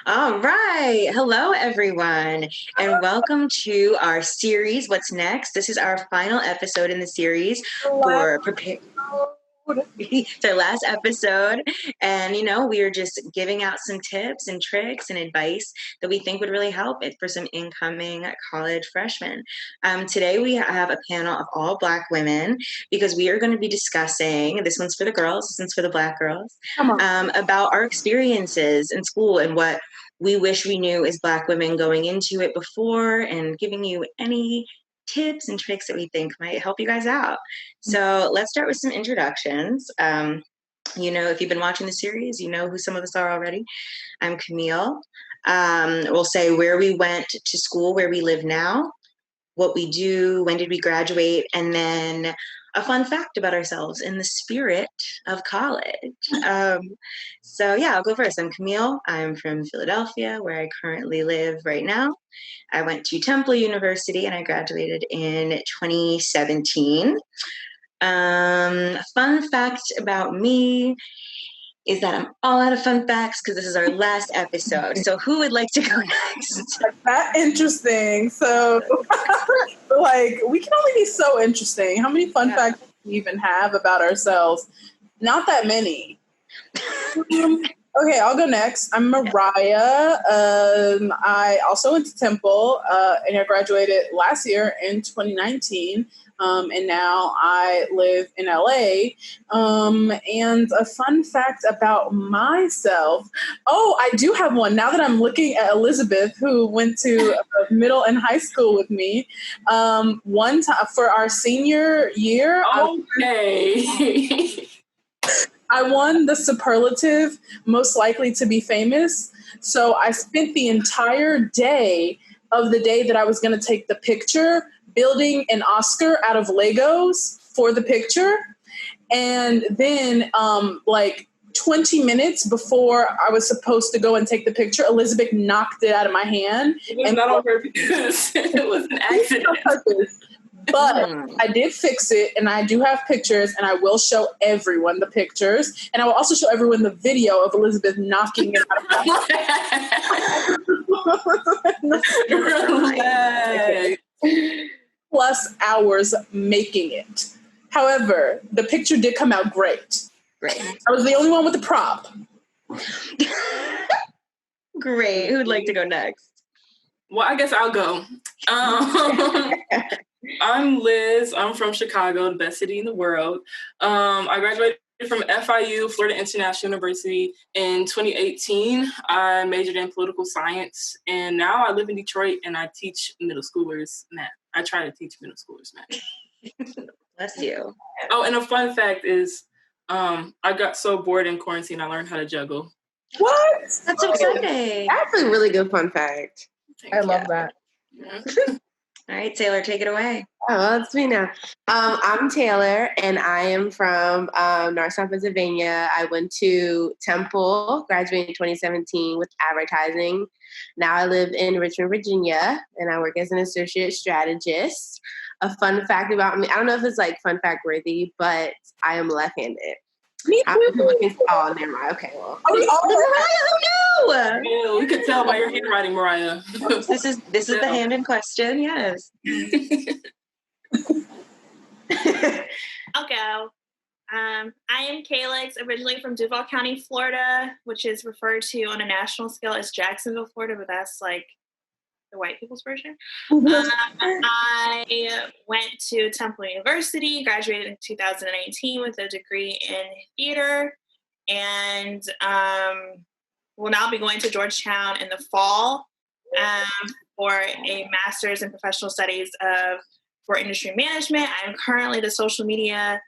All right. Hello, everyone, and welcome to our series, What's Next? This is our final episode in the series Last for prepare. episode. It's our last episode, and we are just giving out some tips and tricks and advice that we think would really help it for some incoming college freshmen. Today, we have a panel of all Black women because we are going to be discussing this one's for the girls, this one's for the Black girls, Come on. about our experiences in school and what we wish we knew as Black women going into it before, and giving you any tips and tricks that we think might help you guys out. So let's start with some introductions. If you've been watching the series, you know who some of us are already. I'm Camille. We'll say where we went to school, where we live now, what we do, when did we graduate, and then a fun fact about ourselves in the spirit of college. I'll go first. I'm Camille. I'm from Philadelphia, where I currently live right now. I went to Temple University and I graduated in 2017. Fun fact about me is that I'm all out of fun facts because this is our last episode. So who would like to go next? That interesting. So, we can only be so interesting. How many fun facts do we even have about ourselves? Not that many. Okay, I'll go next. I'm Mariah. I also went to Temple, and I graduated last year in 2019. And now I live in LA. And a fun fact about myself. Oh, I do have one. Now that I'm looking at Elizabeth, who went to middle and high school with me, one time for our senior year. Okay. I won the superlative most likely to be famous. So I spent the entire day of the day that I was going to take the picture building an Oscar out of Legos for the picture. And then 20 minutes before I was supposed to go and take the picture, Elizabeth knocked it out of my hand. It was not on purpose. It was an accident. But I did fix it, and I do have pictures, and I will show everyone the pictures. And I will also show everyone the video of Elizabeth knocking it out of my plus hours making it. However, the picture did come out great. Great. I was the only one with the prop. Great. Who'd like to go next? Well, I guess I'll go. I'm Liz. I'm from Chicago, the best city in the world. I graduated from FIU, Florida International University, in 2018. I majored in political science, and now I live in Detroit, and I teach middle schoolers math. I try to teach middle schoolers math. Bless you. Oh, and a fun fact is, I got so bored in quarantine, I learned how to juggle. What? That's so exciting. That's a really good fun fact. Thank I you. love that. Yeah. All right, Taylor, take it away. Oh, well, it's me now. I'm Taylor, and I am from Norristown, Pennsylvania. I went to Temple, graduated in 2017 with advertising. Now I live in Richmond, Virginia, and I work as an associate strategist. A fun fact about me, I don't know if it's fun fact worthy, but I am left-handed. Me too. Oh, never mind. Okay, well. Are we all Mariah, who knew? Yeah, we could tell by your handwriting, Mariah. This is the hand in question, yes. I'll go. I am Calix, originally from Duval County, Florida, which is referred to on a national scale as Jacksonville, Florida, but that's the white people's version. I went to Temple University, graduated in 2018 with a degree in theater, and will now be going to Georgetown in the fall for a master's in professional studies for industry management. I am currently the social media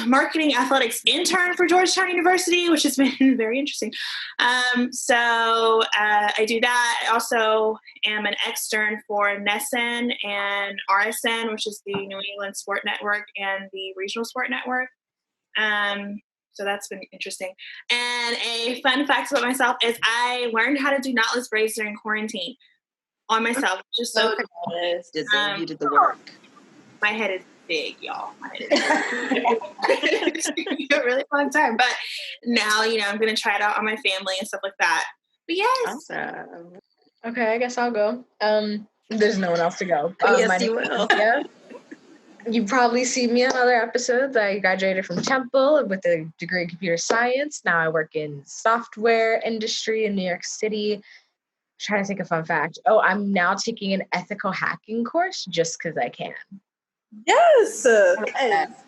marketing athletics intern for Georgetown University, which has been very interesting. I do that. I also am an extern for NESN and RSN, which is the New England Sport Network and the Regional Sport Network. So that's been interesting. And a fun fact about myself is I learned how to do knotless braids during quarantine on myself. Just so you did the work. My head is big, y'all. It's a really fun time. But now, I'm going to try it out on my family and stuff like that. But yes. Awesome. Okay, I guess I'll go. There's no one else to go. Yes, my you name is will. Cynthia. You probably see me on other episodes. I graduated from Temple with a degree in computer science. Now I work in software industry in New York City. Trying to think a fun fact. Oh, I'm now taking an ethical hacking course just because I can. Yes.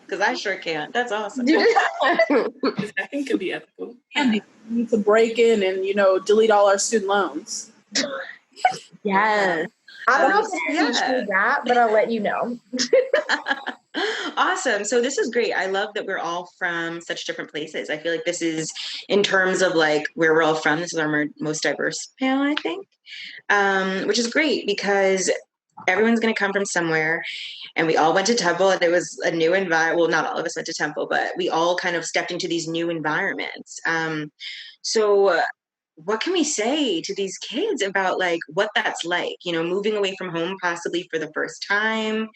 Because I sure can. That's awesome. Hacking can be ethical. Andy, we need to break in and, delete all our student loans. Yes. I don't know if I can do that, but I'll let you know. Awesome. So this is great. I love that we're all from such different places. I feel like this is, in terms of like where we're all from, this is our most diverse panel, I think, which is great because everyone's going to come from somewhere. And we all went to Temple, and it was a new environment. Well, not all of us went to Temple, but we all kind of stepped into these new environments. So what can we say to these kids about like what that's like, moving away from home possibly for the first time,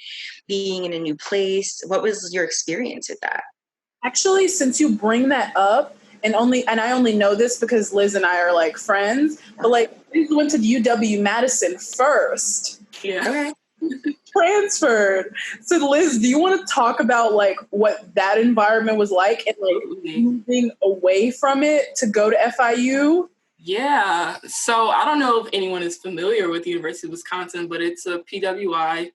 being in a new place? What was your experience with that? Actually, since you bring that up, and I only know this because Liz and I are like friends, but like Liz went to UW-Madison first. Yeah. Okay. Transferred. So Liz, do you want to talk about like what that environment was like and like moving away from it to go to FIU? Yeah. So I don't know if anyone is familiar with the University of Wisconsin, but it's a PWI,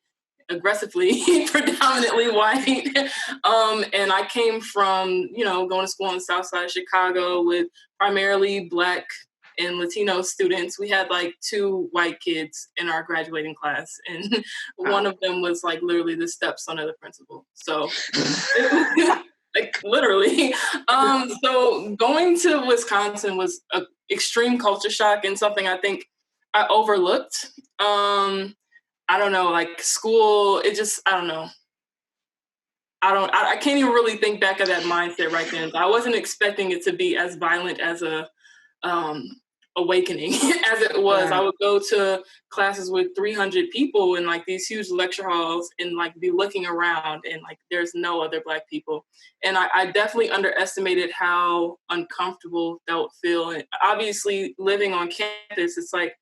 aggressively predominantly white. And I came from, going to school on the south side of Chicago with primarily Black and Latino students. We had like 2 white kids in our graduating class, and one of them was like literally the stepson of the principal. So like literally. So going to Wisconsin was an extreme culture shock and something I think I overlooked. I don't know, like school, it just, I don't know. I can't even really think back of that mindset right then. I wasn't expecting it to be as violent as a awakening as it was. I would go to classes with 300 people in like these huge lecture halls and like be looking around and like there's no other Black people. And I definitely underestimated how uncomfortable that would feel. And obviously living on campus, it's like,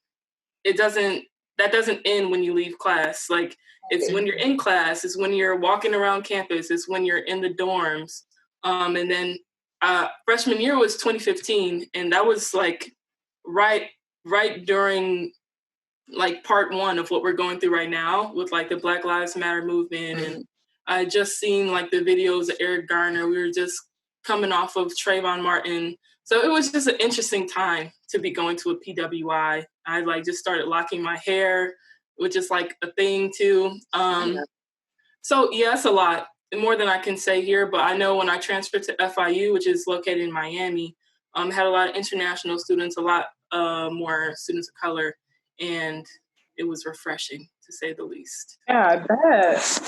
that doesn't end when you leave class. Like it's when you're in class, it's when you're walking around campus, it's when you're in the dorms. And then freshman year was 2015, and that was like right during like part 1 of what we're going through right now with like the Black Lives Matter movement. Mm-hmm. And I just seen like the videos of Eric Garner. We were just coming off of Trayvon Martin. So it was just an interesting time to be going to a PWI. I like just started locking my hair, which is like a thing too. So yeah, it's a lot, more than I can say here, but I know when I transferred to FIU, which is located in Miami, had a lot of international students, a lot more students of color, and it was refreshing to say the least. Yeah, I bet.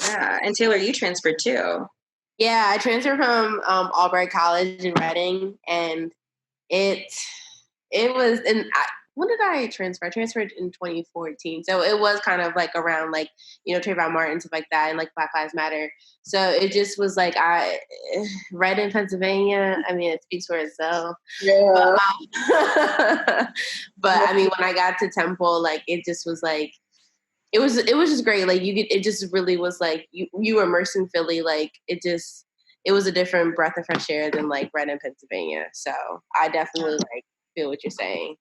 Yeah, and Taylor, you transferred too. Yeah, I transferred from Albright College in Reading, and it was, when did I transfer? I transferred in 2014. So it was kind of like around like, Trayvon Martin, stuff like that, and like Black Lives Matter. So it just was like, Reading, Pennsylvania, I mean, it speaks for itself. Yeah. But I mean, when I got to Temple, like, it just was like, it was just great. Like it just really was like, you were immersed in Philly. Like it was a different breath of fresh air than like Reading, Pennsylvania. So I definitely like feel what you're saying.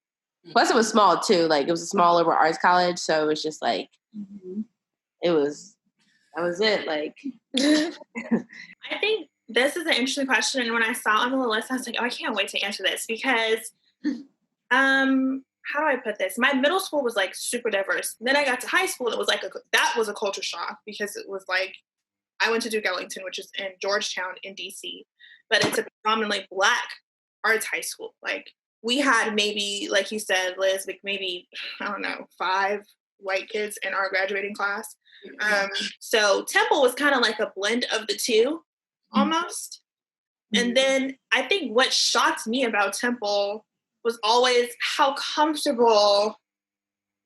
Plus, it was small too. Like it was a small liberal arts college, so it was just like that was it. Like I think this is an interesting question, and when I saw it on the list, I was like, oh, I can't wait to answer this because, how do I put this? My middle school was like super diverse. Then I got to high school, and it was like that was a culture shock because it was like I went to Duke Ellington, which is in Georgetown in DC, but it's a predominantly Black arts high school. Like. We had maybe, like you said, Liz, like maybe, I don't know, 5 white kids in our graduating class. So Temple was kind of like a blend of the two, almost. And then I think what shocked me about Temple was always how comfortable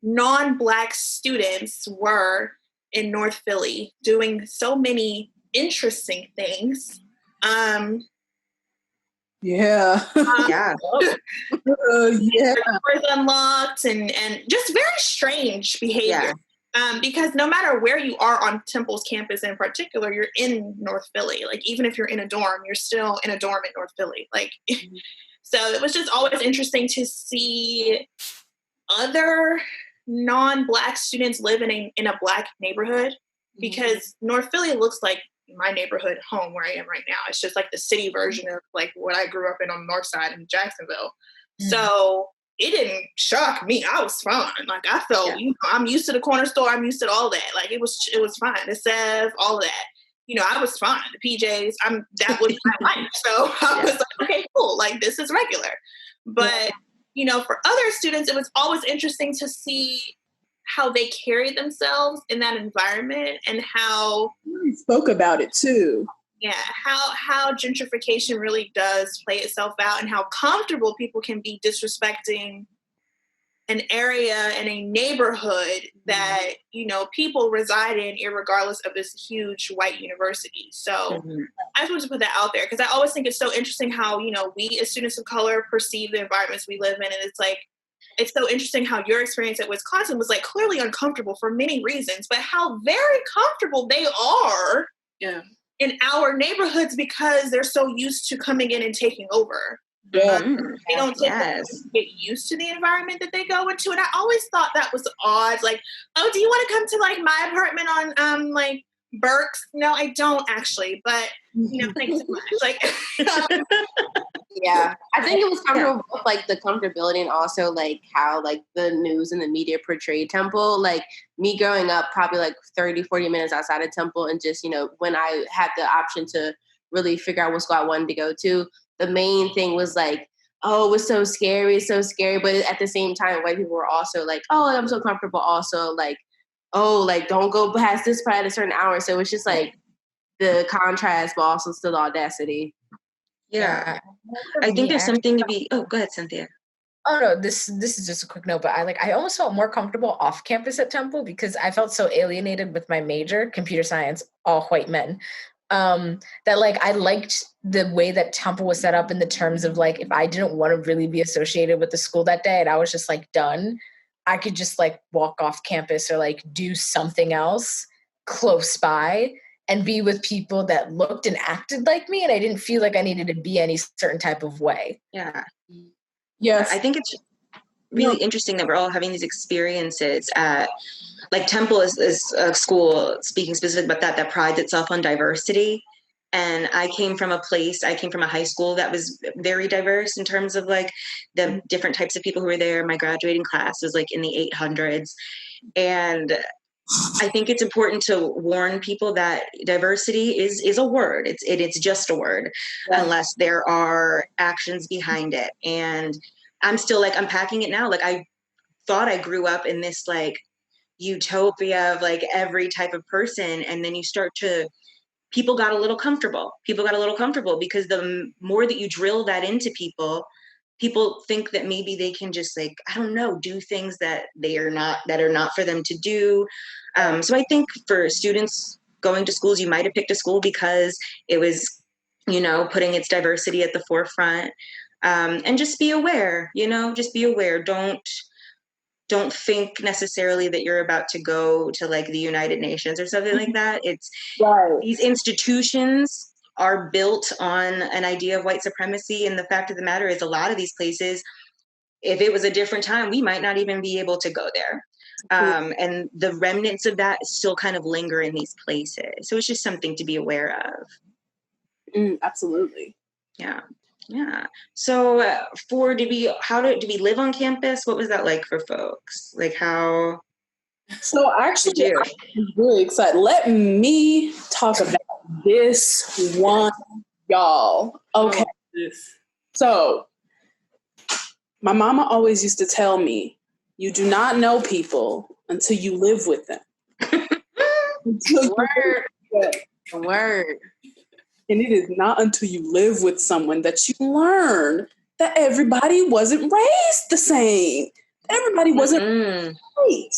non-Black students were in North Philly doing so many interesting things. Yeah. Yeah. Yeah. Doors unlocked and just very strange behavior. Because no matter where you are on Temple's campus in particular, you're in North Philly. Like, even if you're in a dorm, you're still in a dorm in North Philly. Like, so it was just always interesting to see other non-Black students live in a Black neighborhood, because North Philly looks like my neighborhood home where I am right now. It's just like the city version of like what I grew up in on the north side in Jacksonville. So it didn't shock me. I was fine. Like, I felt, I'm used to the corner store. I'm used to all that. Like, it was fine. The Sev, all of that. I was fine. The PJs, that was my life. So I was like, okay, cool. Like, this is regular. But, for other students, it was always interesting to see how they carried themselves in that environment, and how we spoke about it too. Yeah, how gentrification really does play itself out, and how comfortable people can be disrespecting an area and a neighborhood that, people reside in, irregardless of this huge white university. So I just wanted to put that out there, because I always think it's so interesting how, we as students of color perceive the environments we live in. And it's like, it's so interesting how your experience at Wisconsin was like clearly uncomfortable for many reasons, but how very comfortable they are in our neighborhoods, because they're so used to coming in and taking over. They don't get used to the environment that they go into. And I always thought that was odd. Like, oh, do you want to come to like my apartment on like Berks? No, I don't actually, but thanks so much. Like, yeah, I think it was comfortable with like the comfortability, and also like how like the news and the media portrayed Temple. Like, me growing up probably like 30-40 minutes outside of Temple, and just when I had the option to really figure out what school I wanted to go to, the main thing was like, oh, it was so scary, but at the same time, white people were also like, oh, I'm so comfortable, also like, oh, like, don't go past this part at a certain hour. So it's just like the contrast, but also still the audacity. Yeah. I think there's something to be, go ahead, Cynthia. Oh no, this is just a quick note, but I almost felt more comfortable off campus at Temple, because I felt so alienated with my major, computer science, all white men, that like I liked the way that Temple was set up, in the terms of like, if I didn't want to really be associated with the school that day and I was just like done, I could just like walk off campus or like do something else close by and be with people that looked and acted like me, and I didn't feel like I needed to be any certain type of way. Yeah. Yes. I think it's really interesting that we're all having these experiences at, like, Temple is a school, speaking specifically about that prides itself on diversity. And I came from a high school that was very diverse in terms of like the different types of people who were there. My graduating class was like in the 800s. And I think it's important to warn people that diversity is a word. It's just a word, unless there are actions behind it. And I'm still like unpacking it now. Like, I thought I grew up in this like utopia of like every type of person, and then people got a little comfortable. Because the more that you drill that into people think that maybe they can just like, I don't know, do things that are not for them to do. So I think for students going to schools, you might have picked a school because it was, putting its diversity at the forefront. And just be aware, Don't think necessarily that you're about to go to like the United Nations or something like that. It's these institutions are built on an idea of white supremacy. And the fact of the matter is, a lot of these places, if it was a different time, we might not even be able to go there. And the remnants of that still kind of linger in these places. So it's just something to be aware of. Absolutely. Yeah. Yeah. So do we live on campus? What was that like for folks? Like, how? So actually, I'm really excited. Let me talk about this one, y'all. Okay. So my mama always used to tell me, you do not know people until you live with them. Word. And it is not until you live with someone that you learn that everybody wasn't raised the same. Everybody wasn't right.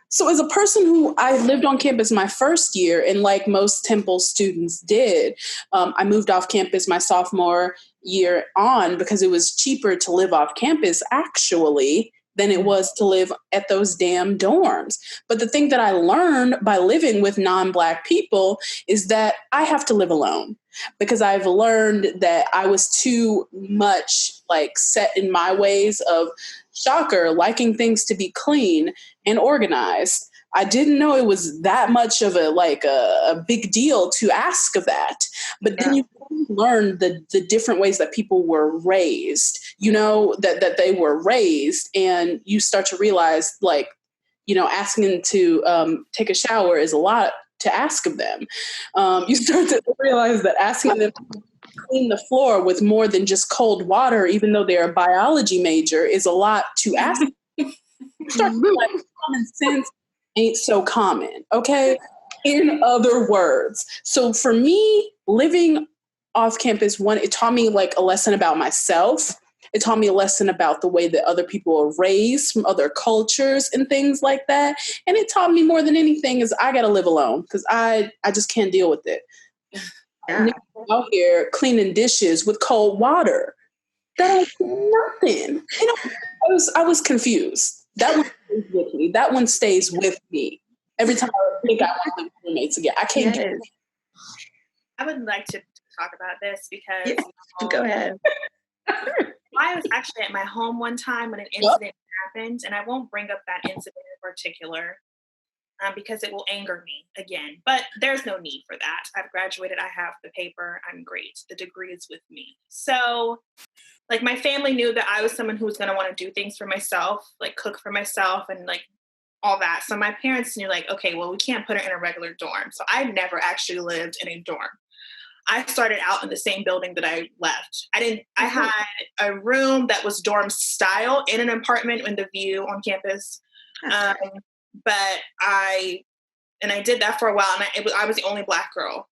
So as a person who I lived on campus my first year, and like most Temple students did, I moved off campus my sophomore year on because it was cheaper to live off campus actually than it was to live at those damn dorms. But the thing that I learned by living with non-Black people is that I have to live alone, because I've learned that I was too much like set in my ways of, shocker, liking things to be clean and organized. I didn't know it was that much of a big deal to ask of that. But then you learn the different ways that people were raised, that they were raised, and you start to realize, like, asking to take a shower is a lot to ask of them. You start to realize that asking them to clean the floor with more than just cold water, even though they're a biology major, is a lot to ask. You start to realize common sense ain't so common, okay? In other words. So for me, living off campus, it taught me like a lesson about myself. It taught me a lesson about the way that other people are raised from other cultures and things like that. And it taught me more than anything is I got to live alone, because I just can't deal with it. Yeah. Out here cleaning dishes with cold water. That ain't nothing. I was confused. That one stays with me. That one stays with me. Every time I think I want to live with roommates again. I can't do it. I would like to talk about this because go ahead. I was actually at my home one time when an incident happened, and I won't bring up that incident in particular because it will anger me again. But there's no need for that. I've graduated. I have the paper. I'm great. The degree is with me. So, like, my family knew that I was someone who was going to want to do things for myself, like cook for myself and like all that. So my parents knew, like, okay, well, we can't put her in a regular dorm. So I never actually lived in a dorm. I started out in the same building that I left. I had a room that was dorm style in an apartment in the view on campus. But I did that for a while, and I was the only Black girl.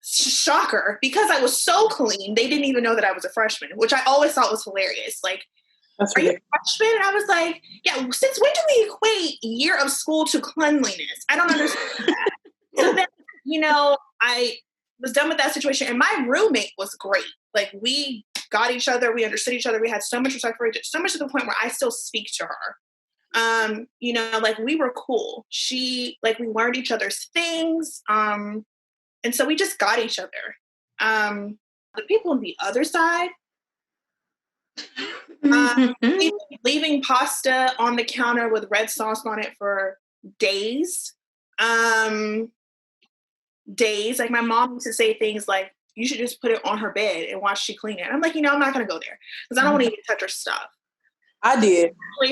Shocker, because I was so clean, they didn't even know that I was a freshman, which I always thought was hilarious. Like, are you a freshman? And I was like, yeah, since when do we equate year of school to cleanliness? I don't understand that. So then, I was done with that situation, and my roommate was great. Like, we got each other, we understood each other, we had so much respect for each other, so much to the point where I still speak to her. Like, we were cool. We learned each other's things. And so we just got each other. The people on the other side, leaving pasta on the counter with red sauce on it for days. Like, my mom used to say things like, you should just put it on her bed and watch she clean it. And I'm like, I'm not going to go there because I don't want to even touch her stuff. I did. We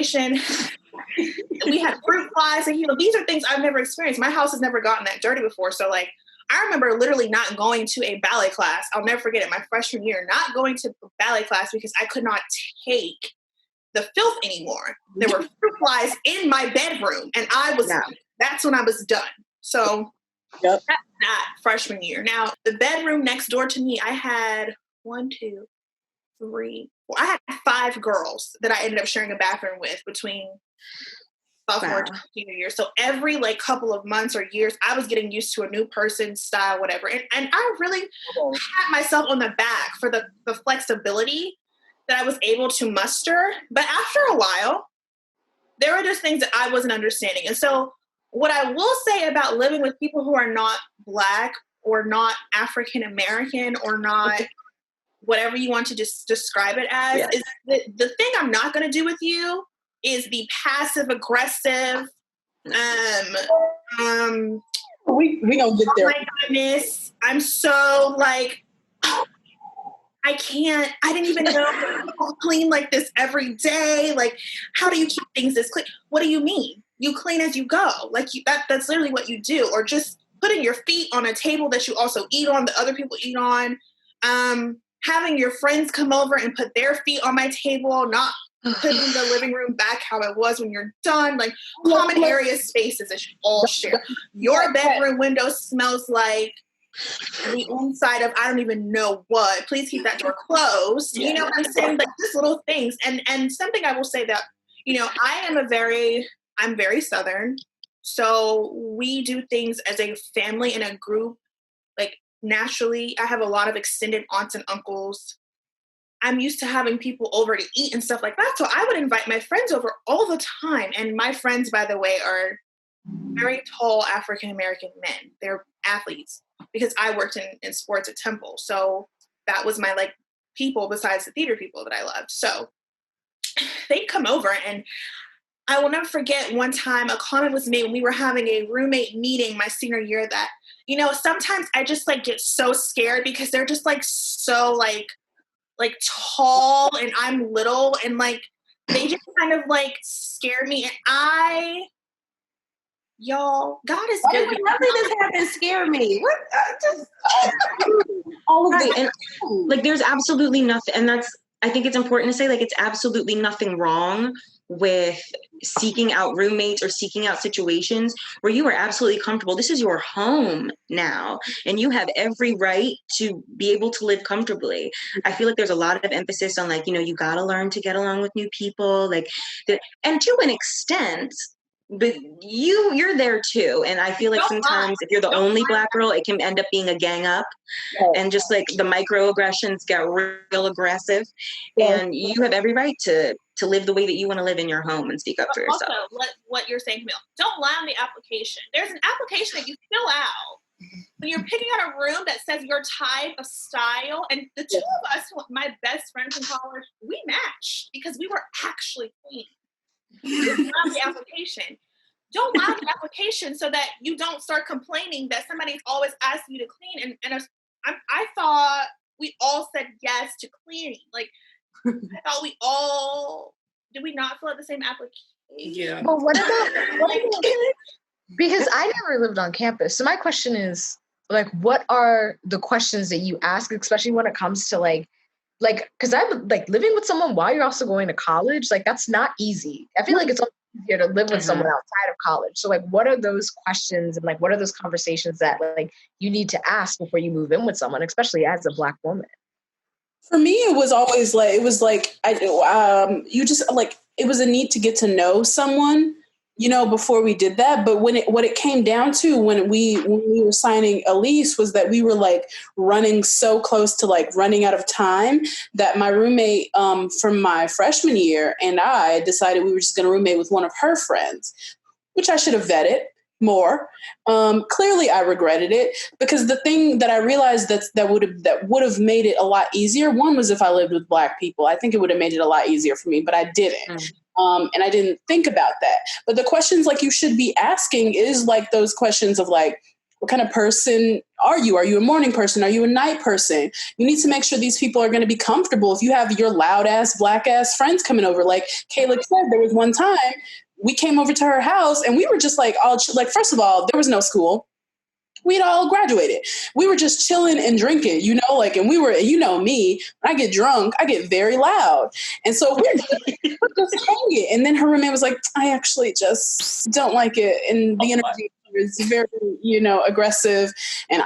had fruit flies, and these are things I've never experienced. My house has never gotten that dirty before. So, like, I remember literally not going to a ballet class. I'll never forget it. My freshman year, not going to ballet class because I could not take the filth anymore. There were fruit flies in my bedroom, and that's when I was done. So that's that freshman year. Now, the bedroom next door to me, I had 5 girls that I ended up sharing a bathroom with between sophomore to senior year. So every couple of months or years, I was getting used to a new person, style, whatever. And I really pat myself on the back for the flexibility that I was able to muster. But after a while, there were just things that I wasn't understanding. And so what I will say about living with people who are not Black or not African American or not whatever you want to just describe it as, is the thing I'm not going to do with you is the passive aggressive. We don't get there. Oh my goodness, I'm so I didn't even know I'll clean like this every day. Like, how do you keep things this clean? What do you mean? You clean as you go. Like, that's literally what you do. Or just putting your feet on a table that you also eat on, that other people eat on. Having your friends come over and put their feet on my table, not putting the living room back how it was when you're done. Like, common area spaces that you all share. Your bedroom window smells like the inside of I don't even know what. Please keep that door closed. You know what I'm saying? Like, just little things. And something I will say that, I'm very Southern. So we do things as a family in a group. Like naturally, I have a lot of extended aunts and uncles. I'm used to having people over to eat and stuff like that. So I would invite my friends over all the time. And my friends, by the way, are very tall African-American men. They're athletes because I worked in sports at Temple. So that was my like people besides the theater people that I loved. So they'd come over, and I will never forget one time a comment was made when we were having a roommate meeting my senior year that, you know, sometimes I just like get so scared because they're just like so like tall and I'm little, and like they just kind of like scared me. And y'all, God is good. Nothing has happened scare me. What? All of Right. that. And like there's absolutely nothing, and I think it's important to say, like, it's absolutely nothing wrong with seeking out roommates or seeking out situations where you are absolutely comfortable. This is your home now, and you have every right to be able to live comfortably. I feel like there's a lot of emphasis on, like, you know, you got to learn to get along with new people, like, and to an extent, but you're there too. And I feel like sometimes if you're the only Black girl, it can end up being a gang up, and just like the microaggressions get real aggressive. And you have every right to live the way that you want to live in your home and speak up for yourself. Also, what you're saying, Camille, don't lie on the application. There's an application that you fill out when you're picking out a room that says your type of style. And the two of us, my best friends in college, we matched because we were actually clean. Don't lie on the application. Don't lie on the application so that you don't start complaining that somebody's always asking you to clean. And I thought we all said yes to cleaning. Like, I thought did we not fill out the same application? Yeah. But what about because I never lived on campus. So my question is, like, what are the questions that you ask, especially when it comes to like, because I'm like living with someone while you're also going to college, like that's not easy. I feel like it's easier to live with someone outside of college. So like, what are those questions and like, what are those conversations that like you need to ask before you move in with someone, especially as a Black woman? For me, it was always like, it was like, you just like, it was a need to get to know someone, you know, before we did that. But what it came down to when we were signing a lease was that we were like running so close to like running out of time that my roommate from my freshman year and I decided we were just going to roommate with one of her friends, which I should have vetted more. Clearly I regretted it because the thing that I realized that would have made it a lot easier. One was if I lived with Black people, I think it would have made it a lot easier for me, but I didn't. And I didn't think about that. But the questions like you should be asking is like those questions of like, what kind of person are you? Are you a morning person? Are you a night person? You need to make sure these people are going to be comfortable. If you have your loud ass, Black ass friends coming over, like Kayla said, there was one time we came over to her house and we were just like, first of all, there was no school. We'd all graduated. We were just chilling and drinking, you know, like, and we were, you know me, when I get drunk, I get very loud. And so we're just hanging. And then her roommate was like, I actually just don't like it. And the energy is very, you know, aggressive. And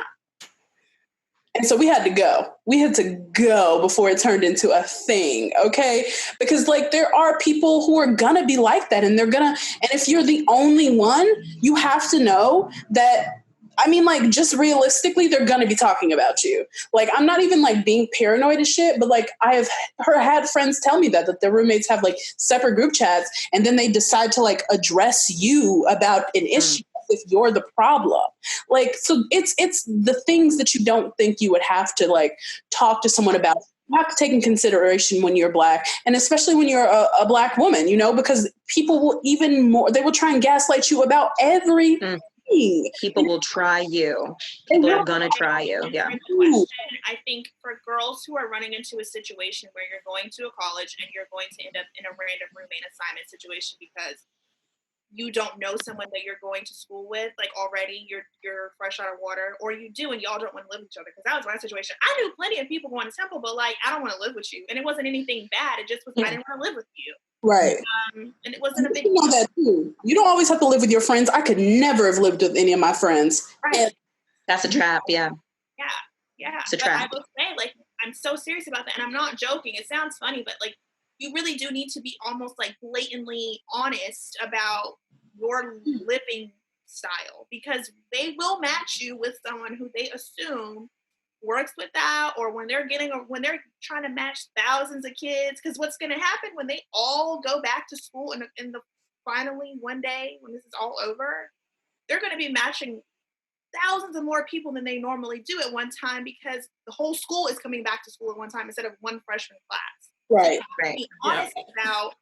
so we had to go. We had to go before it turned into a thing, okay? Because, like, there are people who are gonna be like that, and and if you're the only one, you have to know that, I mean, like, just realistically, they're gonna be talking about you. Like, I'm not even, like, being paranoid as shit, but, like, I have had friends tell me that their roommates have, like, separate group chats, and then they decide to, like, address you about an issue if you're the problem. Like, so it's the things that you don't think you would have to like talk to someone about. You have to take in consideration when you're Black, and especially when you're a Black woman, you know, because people will they will try and gaslight you about everything. People will try you. People are gonna try you. Yeah. I think for girls who are running into a situation where you're going to a college and you're going to end up in a random roommate assignment situation because you don't know someone that you're going to school with, like already you're fresh out of water, or you do and y'all don't want to live with each other. Because that was my situation. I knew plenty of people going to Temple, but like, I don't want to live with you. And it wasn't anything bad. It just was, I didn't want to live with you. Right. And it wasn't a big deal. That too. You don't always have to live with your friends. I could never have lived with any of my friends. Right. That's a trap. Yeah. Yeah. It's a trap. I will say, like, I'm so serious about that. And I'm not joking. It sounds funny, but like, you really do need to be almost like blatantly honest about your living style, because they will match you with someone who they assume works with that, or when they're trying to match thousands of kids. Because what's going to happen when they all go back to school in the finally one day when this is all over, they're going to be matching thousands of more people than they normally do at one time, because the whole school is coming back to school at one time instead of one freshman class. Right. So be honest about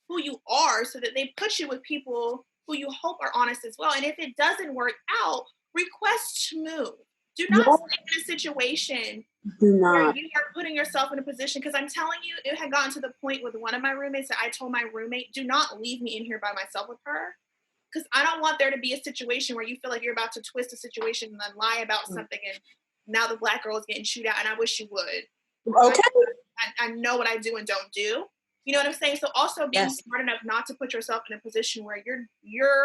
who you are, so that they put you with people who you hope are honest as well. And if it doesn't work out, request to move. Do not stay in a situation where you are putting yourself in a position, because I'm telling you, it had gotten to the point with one of my roommates that I told my roommate, do not leave me in here by myself with her. Because I don't want there to be a situation where you feel like you're about to twist a situation and then lie about something, and now the Black girl is getting chewed out, and I wish you would. Okay. I know what I do and don't do. You know what I'm saying? So also being smart enough not to put yourself in a position where you're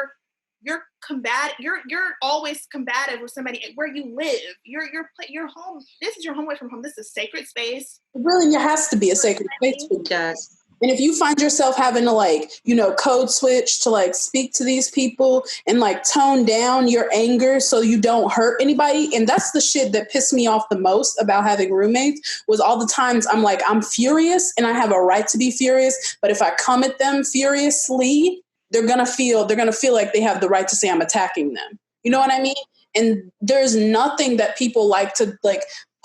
always combative with somebody where you live. Your home. This is your home away from home. This is a sacred space. It really has to be a sacred space. It does. And if you find yourself having to code switch to speak to these people and tone down your anger so you don't hurt anybody. And that's the shit that pissed me off the most about having roommates, was all the times I'm furious and I have a right to be furious. But if I come at them furiously, they're going to feel like they have the right to say I'm attacking them. You know what I mean? And there's nothing that people like to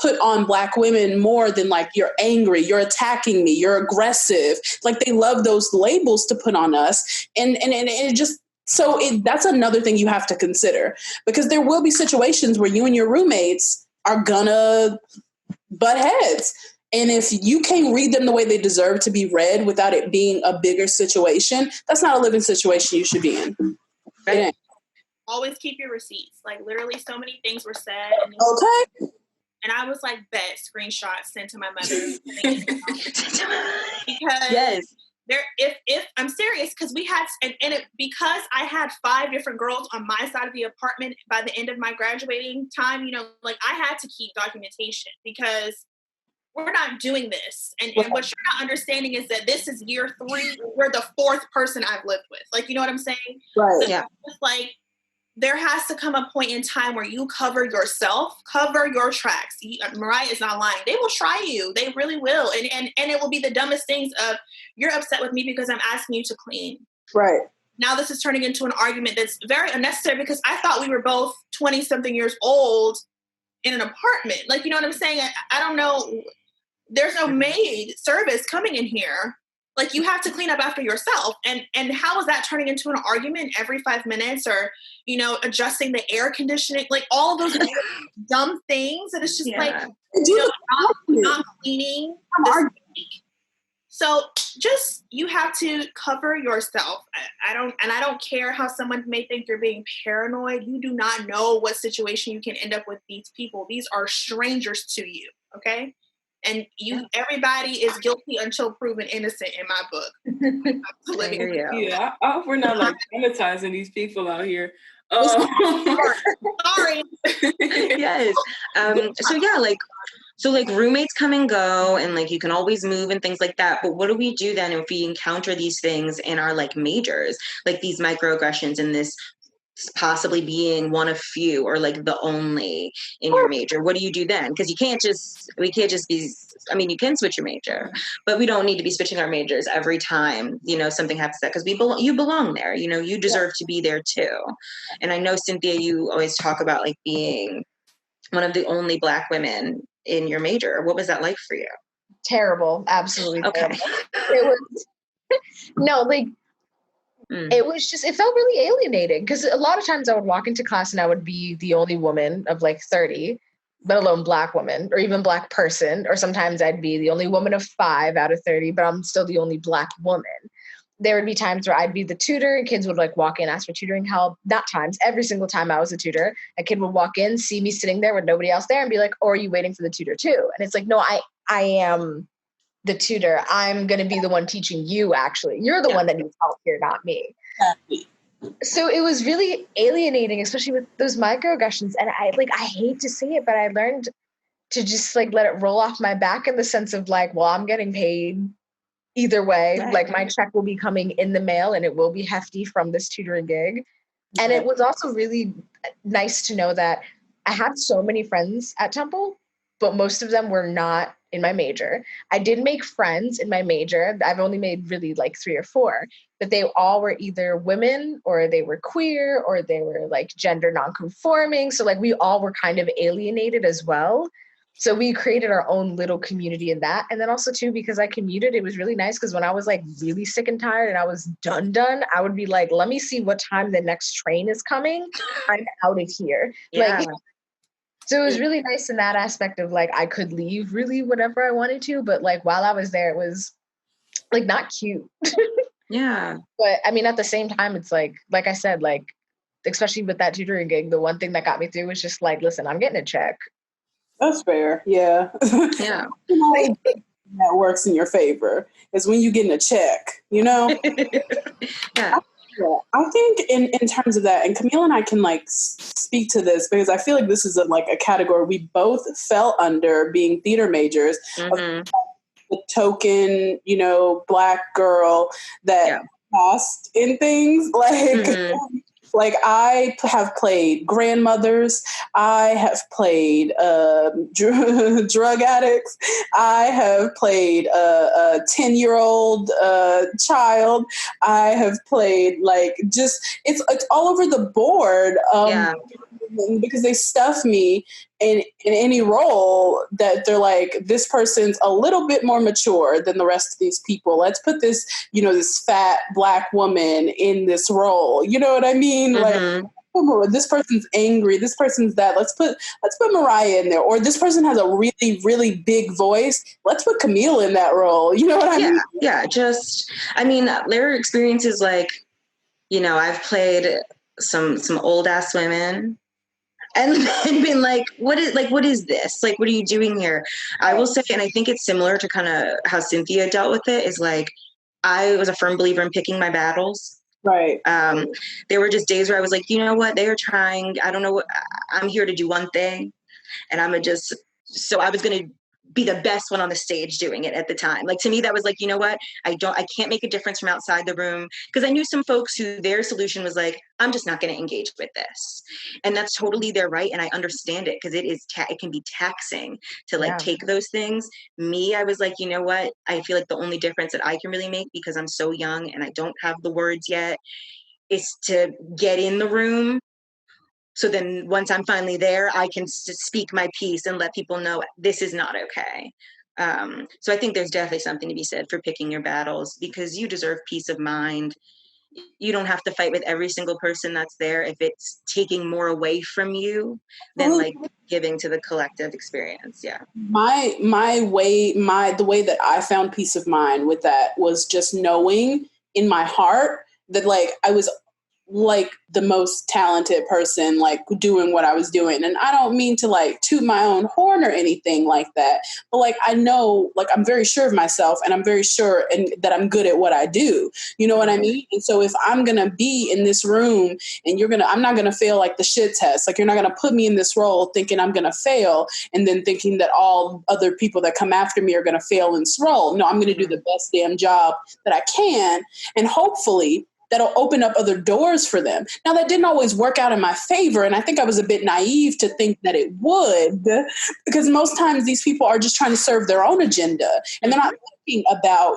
put on Black women more than you're angry, you're attacking me, you're aggressive. They love those labels to put on us. And it just, that's another thing you have to consider, because there will be situations where you and your roommates are gonna butt heads. And if you can't read them the way they deserve to be read without it being a bigger situation, that's not a living situation you should be in. Right. Always keep your receipts. Literally so many things were said. Okay. And I was bet screenshot sent to my mother. Because if I'm serious, because we had, because I had 5 different girls on my side of the apartment by the end of my graduating time, I had to keep documentation, because we're not doing this. And what you're not understanding is that this is year 3. We're the 4th person I've lived with. You know what I'm saying? Right. So it's there has to come a point in time where you cover yourself, cover your tracks. Mariah is not lying. They will try you. They really will. And it will be the dumbest things of, you're upset with me because I'm asking you to clean. Right. Now this is turning into an argument that's very unnecessary, because I thought we were both 20-something years old in an apartment. You know what I'm saying? I don't know. There's no maid service coming in here. You have to clean up after yourself. And how is that turning into an argument every 5 minutes, or, adjusting the air conditioning, all those dumb things that it's just not cleaning. So just, you have to cover yourself. I don't care how someone may think you're being paranoid. You do not know what situation you can end up with these people. These are strangers to you. Okay. And everybody is guilty until proven innocent in my book. Yeah, I hope we're not traumatizing these people out here. Sorry. Yes. So roommates come and go, and you can always move and things like that. But what do we do then if we encounter these things in our majors, these microaggressions, and this possibly being one of few or the only in your major? What do you do then? Because we can't just be, you can switch your major, but we don't need to be switching our majors every time something happens, because you belong there. You deserve to be there too. And I know, Cynthia, you always talk about being one of the only Black women in your major. What was that like for you? Terrible. Absolutely okay. Terrible. It was no, it was just, it felt really alienating, because a lot of times I would walk into class and I would be the only woman of 30, let alone Black woman or even Black person. Or sometimes I'd be the only woman of 5 out of 30, but I'm still the only Black woman. There would be times where I'd be the tutor and kids would walk in, ask for tutoring help. Not times, every single time I was a tutor, a kid would walk in, see me sitting there with nobody else there and be like, oh, are you waiting for the tutor too? And it's no, I am the tutor. I'm going to be the one teaching you, actually. You're the one that needs help here, not me. Exactly. So it was really alienating, especially with those microaggressions. And I hate to say it, but I learned to just let it roll off my back, in the sense of well, I'm getting paid either way. Right. My check will be coming in the mail and it will be hefty from this tutoring gig. And it was also really nice to know that I had so many friends at Temple, but most of them were not in my major. I did make friends in my major. I've only made really like 3 or 4, but they all were either women or they were queer or they were like gender nonconforming. So like we all were kind of alienated as well. So we created our own little community in that. And then also too, because I commuted, it was really nice because when I was like really sick and tired and I was done, I would be like, let me see what time the next train is coming. I'm out of here. Yeah. Like, so it was really nice in that aspect of like, I could leave really whatever I wanted to, but like while I was there, it was like not cute. Yeah. But I mean, at the same time, it's like I said, like, especially with that tutoring gig, the one thing that got me through was just like, listen, I'm getting a check. That's fair. Yeah. Yeah. That works in your favor is when you're getting a check, you know? Yeah. Yeah, I think in terms of that, and Camille and I can like speak to this because I feel like this is a category we both fell under being theater majors. Mm-hmm. The token, Black girl that passed in things like I have played grandmothers, I have played drug addicts, I have played a 10-year-old child, I have played it's all over the board. Because they stuff me in any role that they're like, this person's a little bit more mature than the rest of these people. Let's put this, this fat Black woman in this role. You know what I mean? Mm-hmm. Like, this person's angry. This person's that. Let's put Mariah in there. Or this person has a really, really big voice. Let's put Camille in that role. You know what I mean? Yeah. There are experiences like, I've played some old ass women. And been like, what is this? Like, what are you doing here? I will say, and I think it's similar to kind of how Cynthia dealt with it, is like, I was a firm believer in picking my battles. Right. There were just days where I was like, you know what? They are trying. I don't know what. I'm here to do one thing. And I was going to be the best one on the stage doing it at the time. Like, to me, that was like, you know what? I can't make a difference from outside the room, because I knew some folks who their solution was like, I'm just not going to engage with this. And that's totally their right. And I understand it, because it can be taxing to take those things. Me, I was like, you know what? I feel like the only difference that I can really make, because I'm so young and I don't have the words yet, is to get in the room. So then once I'm finally there, I can speak my piece and let people know this is not okay. So I think there's definitely something to be said for picking your battles, because you deserve peace of mind. You don't have to fight with every single person that's there if it's taking more away from you than like giving to the collective experience. Yeah. The way that I found peace of mind with that was just knowing in my heart that like I was like the most talented person, like doing what I was doing. And I don't mean to like toot my own horn or anything like that, but like, I know, like, I'm very sure of myself, and I'm very sure that I'm good at what I do. You know what I mean? And so if I'm going to be in this room and I'm not going to fail like the shit test, like you're not going to put me in this role thinking I'm going to fail and then thinking that all other people that come after me are going to fail in this role. No, I'm going to do the best damn job that I can. And hopefully that'll open up other doors for them. Now, that didn't always work out in my favor, and I think I was a bit naive to think that it would, because most times these people are just trying to serve their own agenda, and they're not thinking about,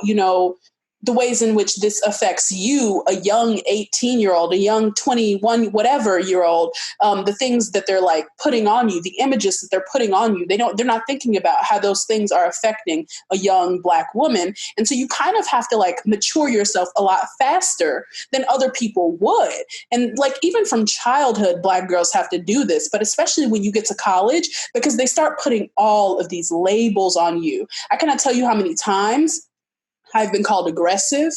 the ways in which this affects you, a young 18-year-old, a young 21, whatever year old, the things that they're like putting on you, the images that they're putting on you. They're not thinking about how those things are affecting a young Black woman. And so you kind of have to like mature yourself a lot faster than other people would. And like, even from childhood, Black girls have to do this, but especially when you get to college, because they start putting all of these labels on you. I cannot tell you how many times I've been called aggressive.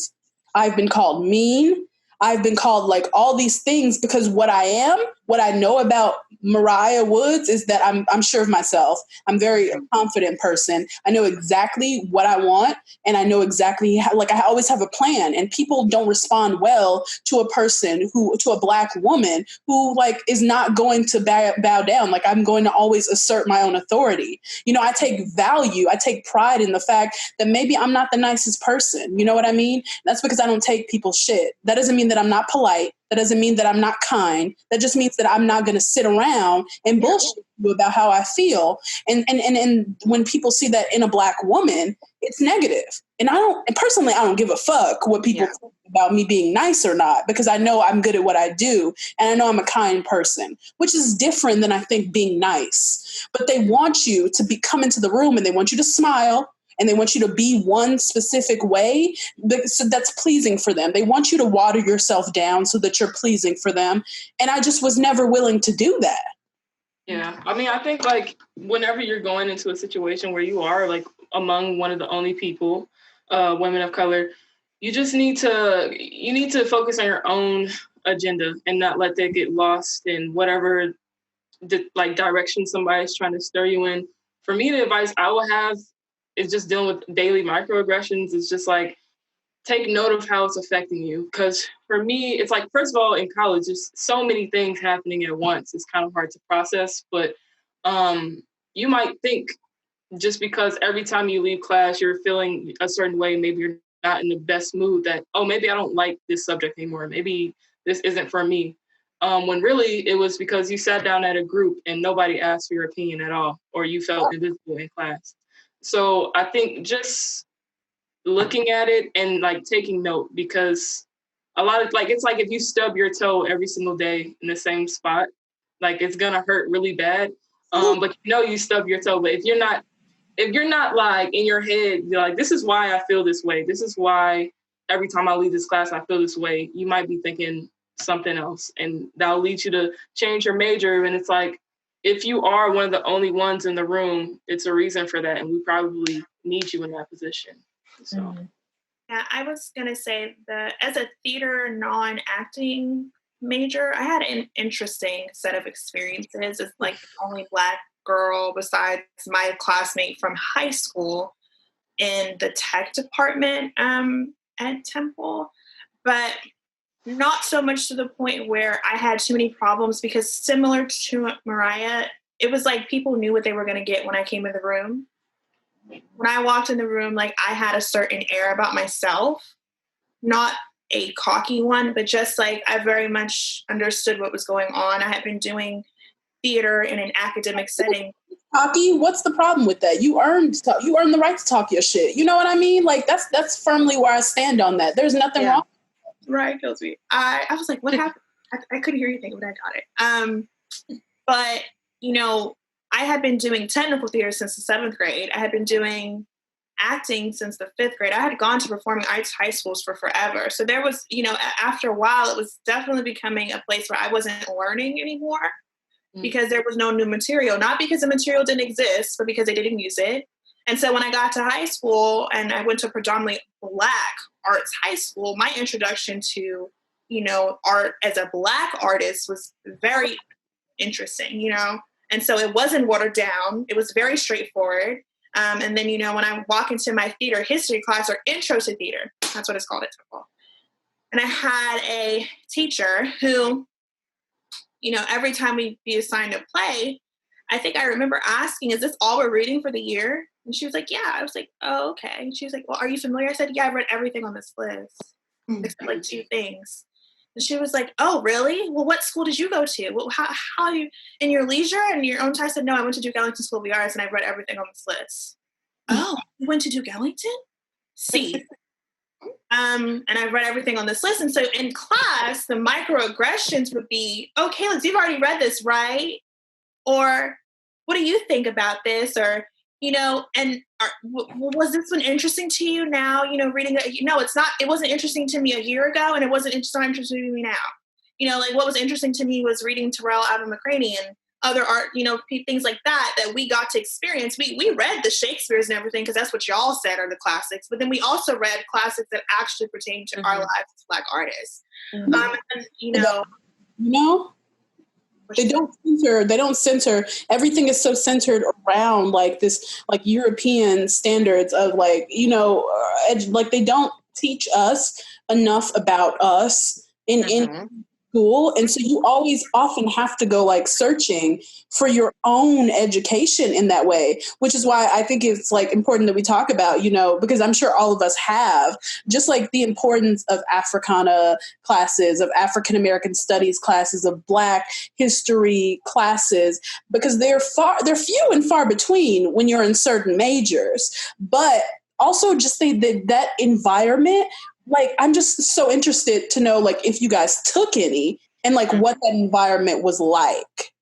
I've been called mean. I've been called like all these things, because what I know about Mariah Woods is that I'm sure of myself. I'm a very confident person. I know exactly what I want, and I know exactly how, like, I always have a plan, and people don't respond well to a Black woman who like is not going to bow down. Like, I'm going to always assert my own authority. I take value. I take pride in the fact that maybe I'm not the nicest person. You know what I mean? That's because I don't take people's shit. That doesn't mean that I'm not polite. That doesn't mean that I'm not kind. That just means that I'm not going to sit around and bullshit you about how I feel. And when people see that in a Black woman, it's negative. And personally, I don't give a fuck what people think about me being nice or not, because I know I'm good at what I do. And I know I'm a kind person, which is different than I think being nice. But they want you to come into the room and they want you to smile. And they want you to be one specific way that's pleasing for them. They want you to water yourself down so that you're pleasing for them. And I just was never willing to do that. Yeah. I mean, I think like whenever you're going into a situation where you are like among one of the only people, women of color, you need to focus on your own agenda and not let that get lost in whatever direction somebody's trying to stir you in. For me, the advice I would have is just dealing with daily microaggressions. It's just like, take note of how it's affecting you. Because for me, it's like, first of all, in college, there's so many things happening at once. It's kind of hard to process. But you might think just because every time you leave class, you're feeling a certain way, maybe you're not in the best mood, that, oh, maybe I don't like this subject anymore. Maybe this isn't for me. When really it was because you sat down at a group and nobody asked for your opinion at all, or you felt invisible in class. So I think just looking at it and like taking note, because a lot of it's like if you stub your toe every single day in the same spot, like it's gonna hurt really bad. But you stub your toe. But if you're not like in your head, you're like, this is why I feel this way. This is why every time I leave this class, I feel this way. You might be thinking something else, and that'll lead you to change your major. And it's like, if you are one of the only ones in the room, it's a reason for that. And we probably need you in that position. So, yeah, I was going to say that as a theater non-acting major, I had an interesting set of experiences as like the only Black girl besides my classmate from high school in the tech department at Temple. But not so much to the point where I had too many problems, because similar to Mariah, it was like people knew what they were going to get when I came in the room. When I walked in the room, like I had a certain air about myself, not a cocky one, but just like I very much understood what was going on. I had been doing theater in an academic setting. Cocky? What's the problem with that? You earned the right to talk your shit. You know what I mean? Like that's firmly where I stand on that. There's nothing wrong. Right, kills me. I was like, what happened? I couldn't hear anything, but I got it. But, I had been doing technical theater since the 7th grade. I had been doing acting since the 5th grade. I had gone to performing arts high schools for forever. So there was, after a while, it was definitely becoming a place where I wasn't learning anymore because there was no new material. Not because the material didn't exist, but because they didn't use it. And so when I got to high school and I went to a predominantly Black arts high school, my introduction to, art as a Black artist was very interesting, And so it wasn't watered down. It was very straightforward. And then, when I walk into my theater history class, or intro to theater, that's what it's called at Temple. And I had a teacher who, every time we'd be assigned a play, I think I remember asking, is this all we're reading for the year? And she was like, yeah. I was like, oh, okay. And she was like, well, are you familiar? I said, yeah, I read everything on this list, except like 2 things. And she was like, oh, really? Well, what school did you go to? Well, how you, in your leisure and your own time? I said, no, I went to Duke Ellington School of the Arts and I read everything on this list. Oh, you went to Duke Ellington? See. And I read everything on this list. And so in class, the microaggressions would be, oh, Kayla, you've already read this, right? Or what do you think about this? Or, was this one interesting to you now, reading it? No, it's not. It wasn't interesting to me a year ago, and it wasn't interesting to me now. What was interesting to me was reading Terrell Alvin McCraney and other art, things like that we got to experience. We read the Shakespeares and everything because that's what y'all said are the classics. But then we also read classics that actually pertain to our lives as Black artists. They don't censor. Everything is so centered around like this, like European standards of like, like they don't teach us enough about us in school. And so you always often have to go like searching for your own education in that way, which is why I think it's like important that we talk about, you know, because I'm sure all of us have just like the importance of Africana classes, of African American studies classes, of Black history classes, because they're few and far between when you're in certain majors. But also just that environment, like I'm just so interested to know like if you guys took any and like what that environment was like.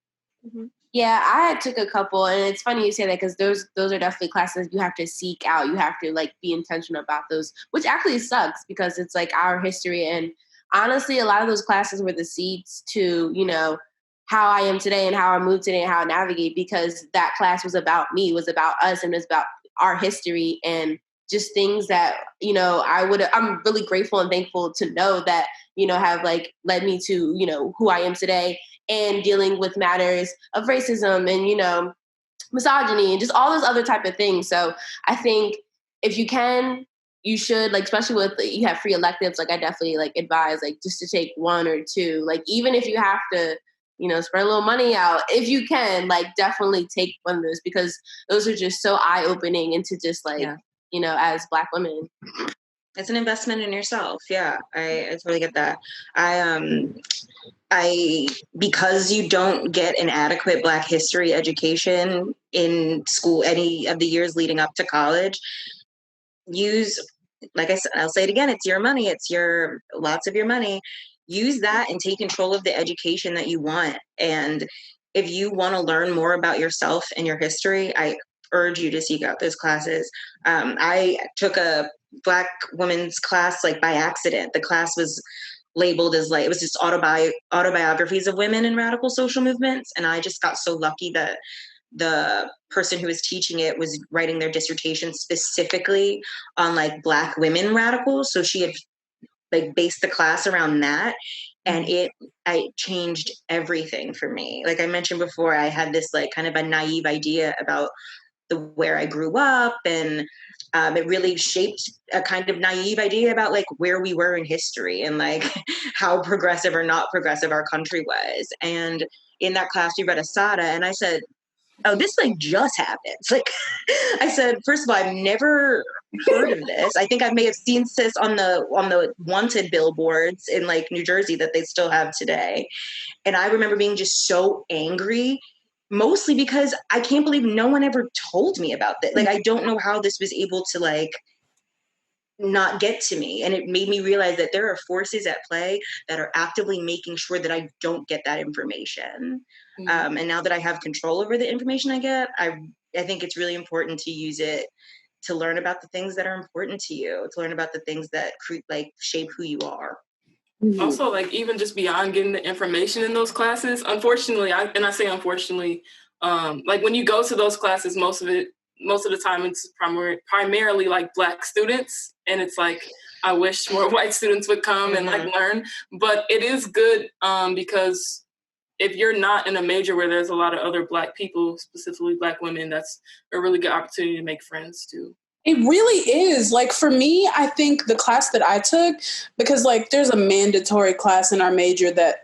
Yeah, I took a couple, and it's funny you say that because those are definitely classes you have to seek out. You have to like be intentional about those, which actually sucks because it's like our history. And honestly, a lot of those classes were the seeds to, you know, how I am today and how I move today and how I navigate, because that class was about me, was about us, and was about our history and just things that, you know, I'm really grateful and thankful to know that, you know, have like led me to, you know, who I am today and dealing with matters of racism and, you know, misogyny and just all those other type of things. So I think if you can, you should, like, especially with, you have free electives, like I definitely like advise like just to take one or two, like even if you have to, you know, spread a little money out, if you can, like definitely take one of those, because those are just so eye-opening into just like, you know, as Black women. It's an investment in yourself. Yeah, I totally get that. Because you don't get an adequate Black history education in school any of the years leading up to college, like I said, I'll say it again, it's your money, lots of your money. Use that and take control of the education that you want. And if you want to learn more about yourself and your history, I urge you to seek out those classes. I took a Black women's class like by accident. The class was labeled as like, it was just autobiographies of women in radical social movements. And I just got so lucky that the person who was teaching it was writing their dissertation specifically on like Black women radicals. So she had like based the class around that. And I changed everything for me. Like I mentioned before, I had this like kind of a naive idea about where I grew up, and it really shaped a kind of naive idea about like where we were in history and like how progressive or not progressive our country was. And in that class, we read Asada, and I said, oh, this like just happens. Like I said, first of all, I've never heard of this. I think I may have seen this on the wanted billboards in like New Jersey that they still have today. And I remember being just so angry, mostly because I can't believe no one ever told me about this. Like, I don't know how this was able to like not get to me. And it made me realize that there are forces at play that are actively making sure that I don't get that information. And now that I have control over the information I get, I think it's really important to use it to learn about the things that are important to you, to learn about the things that like shape who you are. Also, like even just beyond getting the information in those classes, unfortunately, I say unfortunately, like when you go to those classes, most of the time it's primarily like Black students, and it's like I wish more white students would come and like learn. But it is good because if you're not in a major where there's a lot of other Black people, specifically Black women, that's a really good opportunity to make friends too. It really is. Like for me, I think the class that I took, because like there's a mandatory class in our major that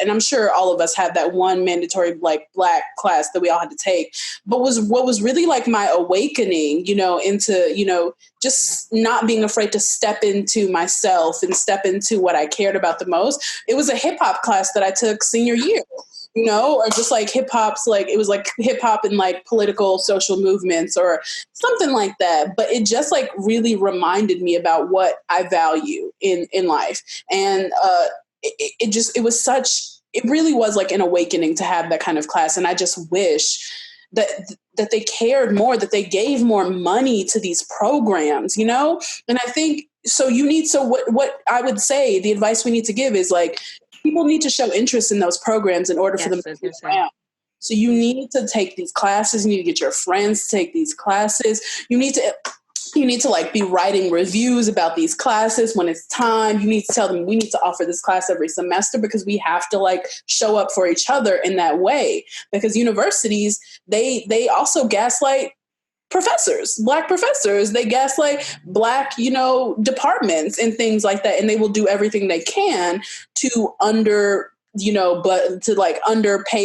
and I'm sure all of us had that one mandatory like Black class that we all had to take. But what was really like my awakening, you know, into, you know, just not being afraid to step into myself and step into what I cared about the most. It was a hip hop class that I took senior year. You know, or just like hip hop's like, it was like hip hop and like political social movements or something like that. But it just like really reminded me about what I value in life. And it really was like an awakening to have that kind of class. And I just wish that they cared more, that they gave more money to these programs, you know? And I think, what I would say, the advice we need to give is like, people need to show interest in those programs in order for them to be around. So you need to take these classes. You need to get your friends to take these classes. You need to like be writing reviews about these classes when it's time. You need to tell them we need to offer this class every semester because we have to like show up for each other in that way. Because universities, they also gaslight Black professors. They gaslight Black, departments and things like that. And they will do everything they can to underpay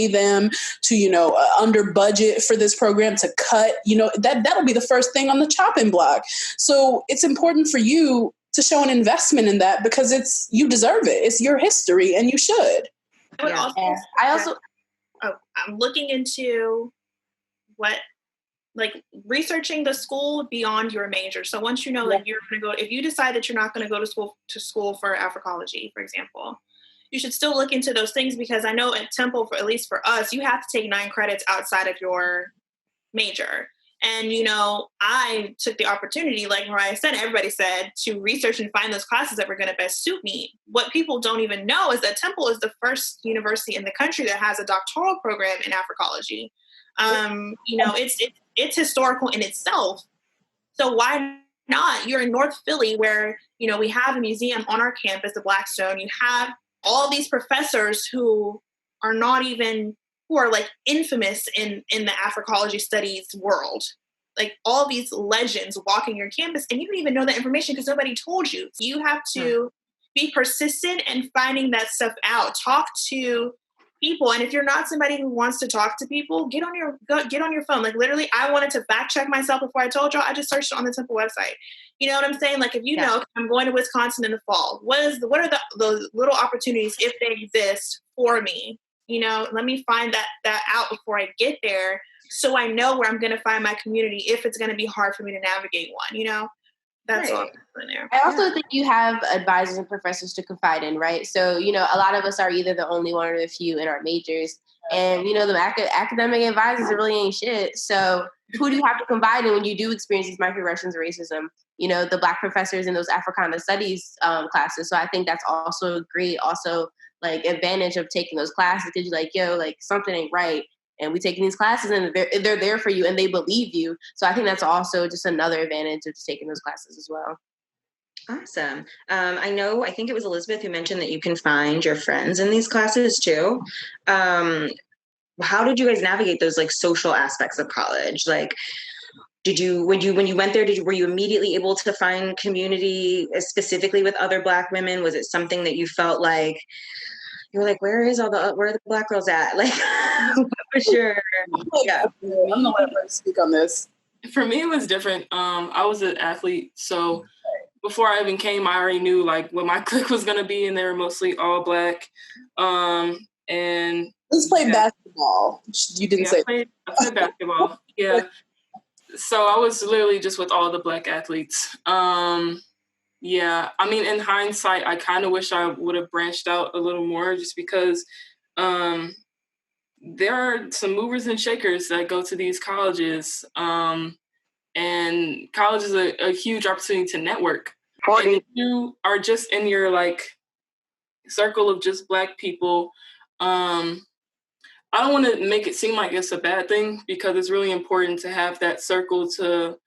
them, to, under budget for this program, to cut, that'll be the first thing on the chopping block. So it's important for you to show an investment in that because you deserve it. It's your history and you should. I'm looking into researching the school beyond your major. So once you know that you're going to go, if you decide that you're not going to go to school for Africology, for example, you should still look into those things, because I know at Temple, at least for us, you have to take 9 credits outside of your major. And, I took the opportunity, like Mariah said, everybody said, to research and find those classes that were going to best suit me. What people don't even know is that Temple is the first university in the country that has a doctoral program in Africology. It's historical in itself. So why not? You're in North Philly where, we have a museum on our campus, the Blackstone. You have all these professors who are infamous in the Africology studies world. Like all these legends walking your campus, and you don't even know that information because nobody told you. You have to be persistent in finding that stuff out. Talk to people. And if you're not somebody who wants to talk to people, get on your phone. Like literally, I wanted to fact check myself before I told y'all. I just searched on the Temple website. You know what I'm saying? Like if I'm going to Wisconsin in the fall, what are those little opportunities, if they exist, for me? Let me find that out before I get there, so I know where I'm going to find my community if it's going to be hard for me to navigate one. That's all in there. I also think you have advisors and professors to confide in, right? So, a lot of us are either the only one or the few in our majors. And, the academic advisors really ain't shit. So who do you have to confide in when you do experience these microaggressions of racism? The Black professors in those Africana studies classes. So I think that's also great, advantage of taking those classes, because you're something ain't right. And we taking these classes and they're there for you and they believe you. So I think that's also just another advantage of just taking those classes as well. Awesome. I think it was Elizabeth who mentioned that you can find your friends in these classes too. How did you guys navigate those social aspects of college? Did you, when you went there, were you immediately able to find community specifically with other Black women? Was it something that you felt like you were like, where are the Black girls at? For sure. Yeah. I'm gonna let her speak on this. For me, it was different. I was an athlete, so before I even came, I already knew what my clique was gonna be, and they were mostly all Black. And let's play basketball. You didn't say. I played basketball. Yeah. So I was literally just with all the Black athletes. Yeah, in hindsight, I kind of wish I would have branched out a little more, just because there are some movers and shakers that go to these colleges, and college is a huge opportunity to network. And if you are just in your circle of just Black people, I don't want to make it seem like it's a bad thing, because it's really important to have that circle to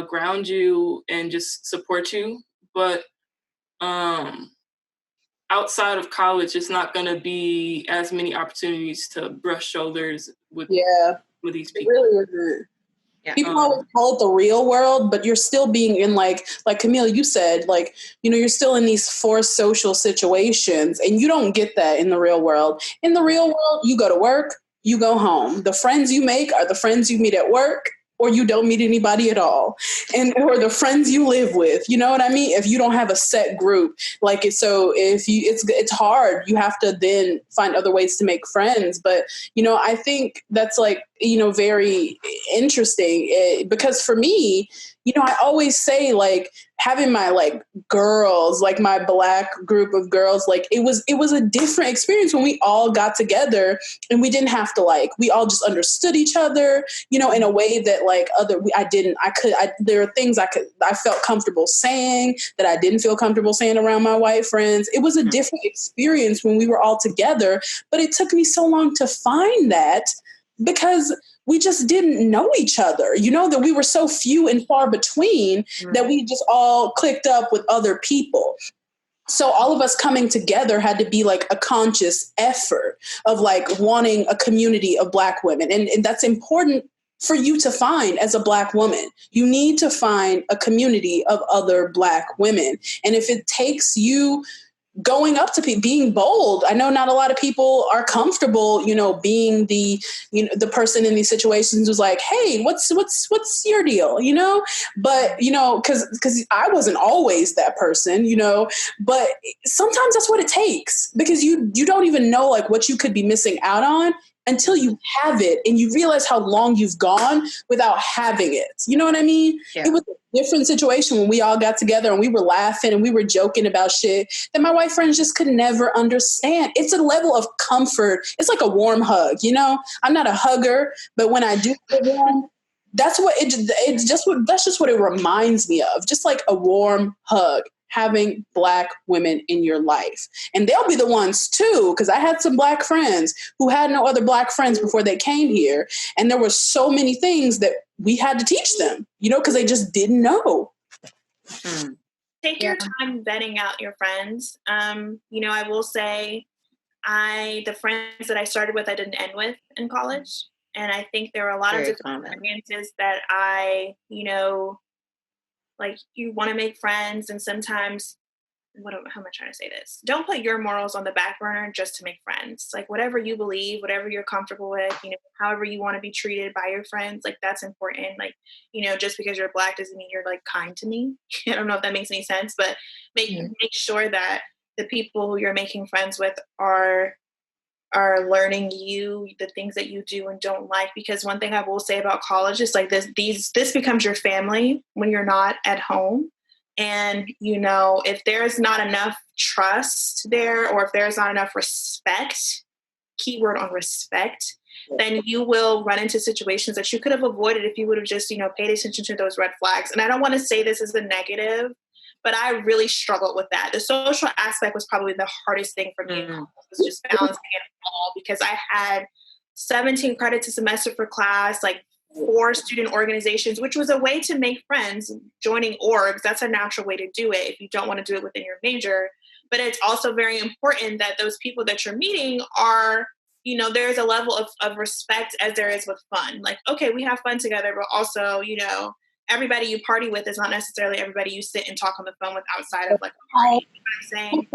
ground you and just support you. But outside of college, it's not going to be as many opportunities to brush shoulders with these people. It really isn't. Yeah. People always call it the real world, but you're still being in like Camille, you said, you're still in these forced social situations, and you don't get that in the real world. In the real world, you go to work, you go home. The friends you make are the friends you meet at work, or you don't meet anybody at all, or the friends you live with. You know what I mean? If you don't have a set group, it's hard. You have to then find other ways to make friends. But I think that's very interesting, because for me, I always say having my girls, my Black group of girls, it was a different experience when we all got together, and we didn't have to we all just understood each other, in a way that there are things I felt comfortable saying that I didn't feel comfortable saying around my white friends. It was a different experience when we were all together, but it took me so long to find that, because we just didn't know each other, that we were so few and far between that we just all clicked up with other people. So all of us coming together had to be a conscious effort of wanting a community of Black women. And that's important for you to find as a Black woman. You need to find a community of other Black women. And if it takes you going up to people, being bold. I know not a lot of people are comfortable, being the person in these situations who's like, hey, what's your deal, But, because I wasn't always that person, but sometimes that's what it takes, because you don't even know like what you could be missing out on until you have it and you realize how long you've gone without having it. You know what I mean? Yeah. It was a different situation when we all got together and we were laughing and we were joking about shit that my white friends just could never understand. It's a level of comfort. It's like a warm hug, I'm not a hugger, but when I do get one, that's just what it reminds me of. Just like a warm hug. Having Black women in your life. And they'll be the ones too, because I had some Black friends who had no other Black friends before they came here. And there were so many things that we had to teach them, because they just didn't know. Take your time vetting out your friends. I will say the friends that I started with, I didn't end with in college. And I think there were a lot of different experiences that like you want to make friends, and sometimes, how am I trying to say this? Don't put your morals on the back burner just to make friends. Like whatever you believe, whatever you're comfortable with, however you want to be treated by your friends, like that's important. Like, just because you're Black doesn't mean you're like kind to me. I don't know if that makes any sense, but make sure that the people who you're making friends with are learning the things that you do and don't like. Because one thing I will say about college is like this becomes your family when you're not at home. And, if there's not enough trust there, or if there's not enough respect, keyword on respect, then you will run into situations that you could have avoided if you would have just, paid attention to those red flags. And I don't want to say this as a negative, but I really struggled with that. The social aspect was probably the hardest thing for me. Was just balancing it all, because I had 17 credits a semester for class, like 4 student organizations, which was a way to make friends. Joining orgs, that's a natural way to do it if you don't want to do it within your major. But it's also very important that those people that you're meeting are, there's a level of respect as there is with fun. Like, okay, we have fun together, but also, everybody you party with is not necessarily everybody you sit and talk on the phone with outside of like a party. You know what I'm saying?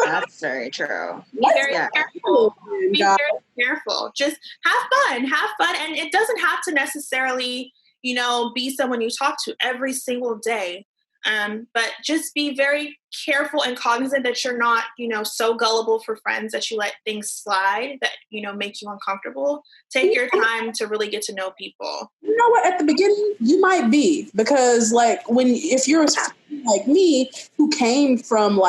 That's very true. Be very careful. Be very careful. Just have fun. And it doesn't have to necessarily, be someone you talk to every single day. But just be very careful and cognizant that you're not, so gullible for friends that you let things slide that, make you uncomfortable. Take your time to really get to know people. You know what? At the beginning, you might be, because like if you're like me, who came from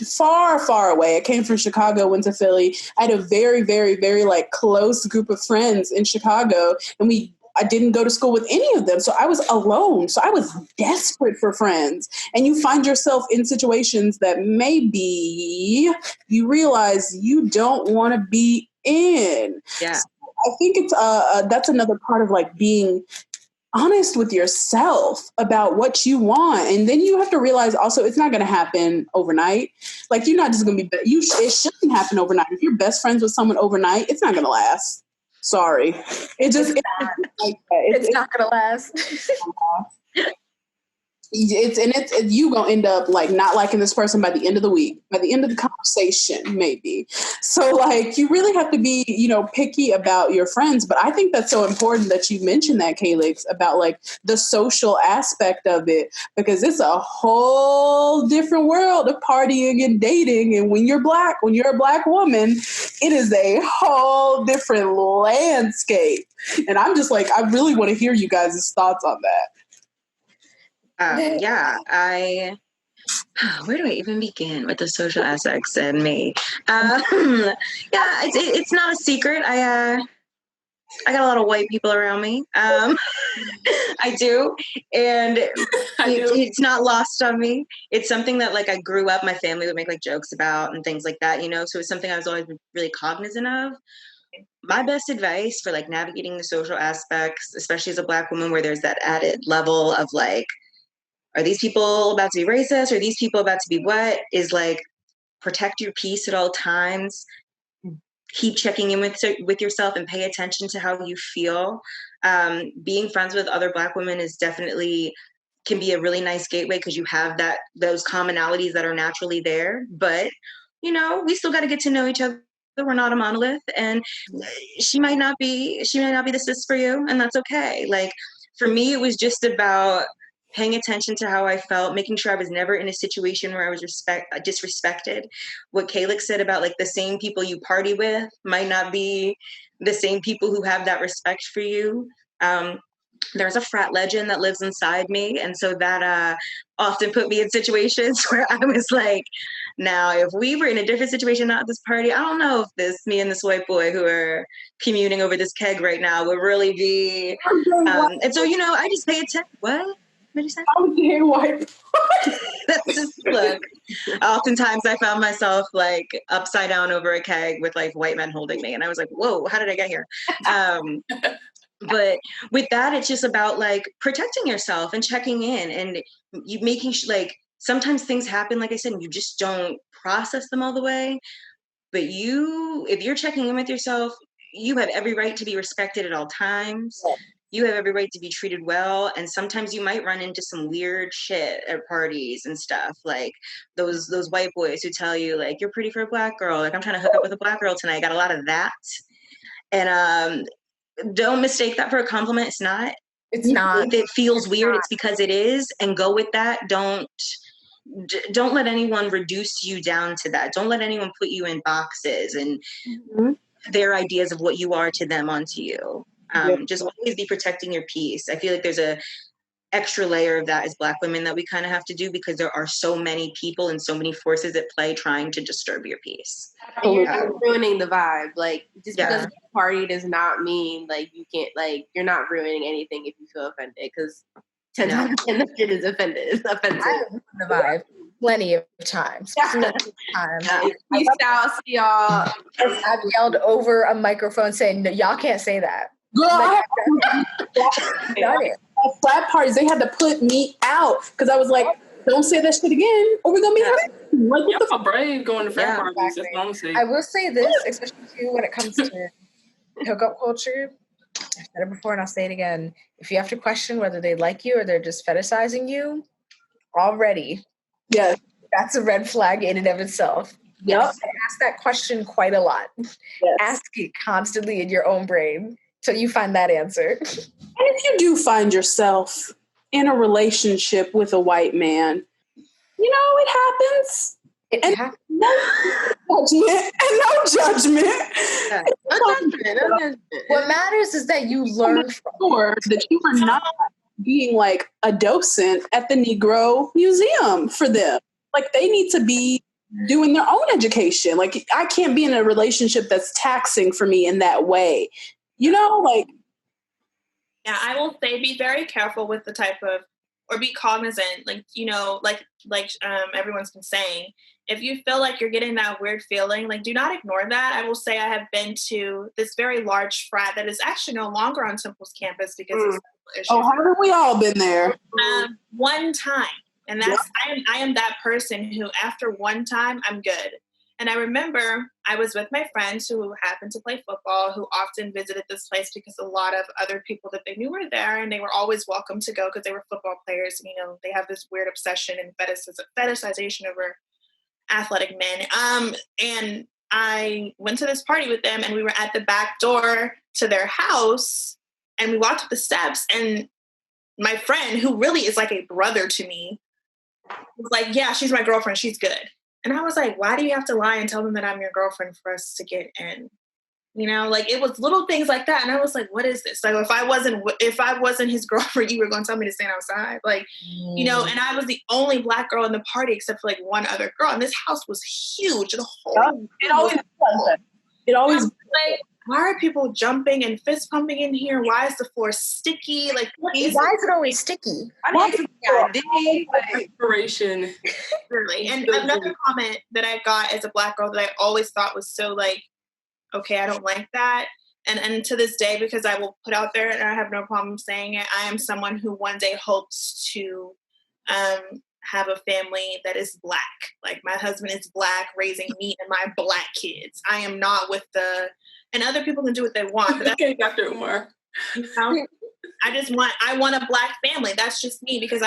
far, far away. I came from Chicago, went to Philly. I had a very, very, very like close group of friends in Chicago, and I didn't go to school with any of them. So I was alone. So I was desperate for friends. And you find yourself in situations that maybe you realize you don't want to be in. Yeah. So I think it's that's another part of like being honest with yourself about what you want. And then you have to realize also it's not going to happen overnight. Like you're not just going to be, it shouldn't happen overnight. If you're best friends with someone overnight, it's not going to last. Sorry. It's not gonna last. You gonna end up like not liking this person by the end of the week, by the end of the conversation, maybe. So like you really have to be, picky about your friends. But I think that's so important that you mentioned that, Calix, about like the social aspect of it, because it's a whole different world of partying and dating. And when you're a Black woman, it is a whole different landscape. And I'm just like, I really want to hear you guys' thoughts on that. Where do I even begin with the social aspects and me? It's not a secret. I got a lot of white people around me. I do. And it's not lost on me. It's something that like I grew up, my family would make like jokes about and things like that, so it's something I was always really cognizant of. My best advice for like navigating the social aspects, especially as a Black woman, where there's that added level of like, are these people about to be racist? Are these people about to be what? Is like protect your peace at all times. keep checking in with yourself and pay attention to how you feel. Being friends with other Black women is definitely can be a really nice gateway because you have those commonalities that are naturally there. But we still got to get to know each other. We're not a monolith, and she might not be the sis for you, and that's okay. Like for me, it was just about paying attention to how I felt, making sure I was never in a situation where I was disrespected. What Calix said about like the same people you party with might not be the same people who have that respect for you. There's a frat legend that lives inside me, and so that often put me in situations where I was like, now if we were in a different situation, not this party, I don't know if me and this white boy who are communing over this keg right now would really be and so I just pay attention. What did you say? Okay, white. Look, oftentimes I found myself like upside down over a keg with like white men holding me, and I was like, whoa, how did I get here? But with that, it's just about like protecting yourself and checking in, and you making like sometimes things happen, like I said, and you just don't process them all the way. But if you're checking in with yourself, you have every right to be respected at all times. You have every right to be treated well. And sometimes you might run into some weird shit at parties and stuff, like those white boys who tell you like, you're pretty for a Black girl. Like I'm trying to hook up with a Black girl tonight. I got a lot of that. And don't mistake that for a compliment. It's not. It's not. If it feels weird, it's because it is, and go with that. Don't let anyone reduce you down to that. Don't let anyone put you in boxes and their ideas of what you are to them onto you. Just always be protecting your peace. I feel like there's a extra layer of that as Black women that we kind of have to do because there are so many people and so many forces at play trying to disturb your peace. And you're not ruining the vibe. Like just because it's a party does not mean like you can't you're not ruining anything if you feel offended because 10 times 10 the shit is offensive. The vibe plenty of times. Peace out, see y'all. I've yelled over a microphone saying, no, y'all can't say that. Girl, at frat parties, they had to put me out because I was like, don't say that shit again or we're going to be hurt. Like, y'all brave going to frat parties. That's what I'm saying. I will say this, especially too when it comes to hookup culture. I've said it before and I'll say it again. If you have to question whether they like you or they're just fetishizing you, already, that's a red flag in and of itself. Yep. Ask that question quite a lot. Yes. Ask it constantly in your own brain till you find that answer. And if you do find yourself in a relationship with a white man, it happens. It happens. No judgment. Yeah. No judgment. What matters is that you learn that you are not being like a docent at the Negro Museum for them. Like they need to be doing their own education. Like I can't be in a relationship that's taxing for me in that way. Yeah, I will say be very careful with the type of, or be cognizant, like everyone's been saying, if you feel like you're getting that weird feeling, like do not ignore that. I will say I have been to this very large frat that is actually no longer on Temple's campus because of issues. Oh, haven't we all been there? One time. And that's, I am that person who after one time, I'm good. And I remember I was with my friends who happened to play football, who often visited this place because a lot of other people that they knew were there, and they were always welcome to go because they were football players. And, they have this weird obsession and fetishization over athletic men. And I went to this party with them, and we were at the back door to their house, and we walked up the steps, and my friend, who really is like a brother to me, was like, yeah, she's my girlfriend. She's good. And I was like, why do you have to lie and tell them that I'm your girlfriend for us to get in? It was little things like that. And I was like, what is this? Like, if I wasn't his girlfriend, you were going to tell me to stand outside. Like, and I was the only Black girl in the party except for like one other girl. And this house was huge. It always like, why are people jumping and fist pumping in here? Why is the floor sticky? Like, why is it always sticky? Inspiration. Really. And another comment that I got as a Black girl that I always thought was so like, okay, I don't like that. And to this day, because I will put out there and I have no problem saying it, I am someone who one day hopes to have a family that is Black. Like my husband is Black, raising me and my Black kids. I am not with and other people can do what they want. But Okay, Dr. Umar. You know, I want a Black family. That's just me, because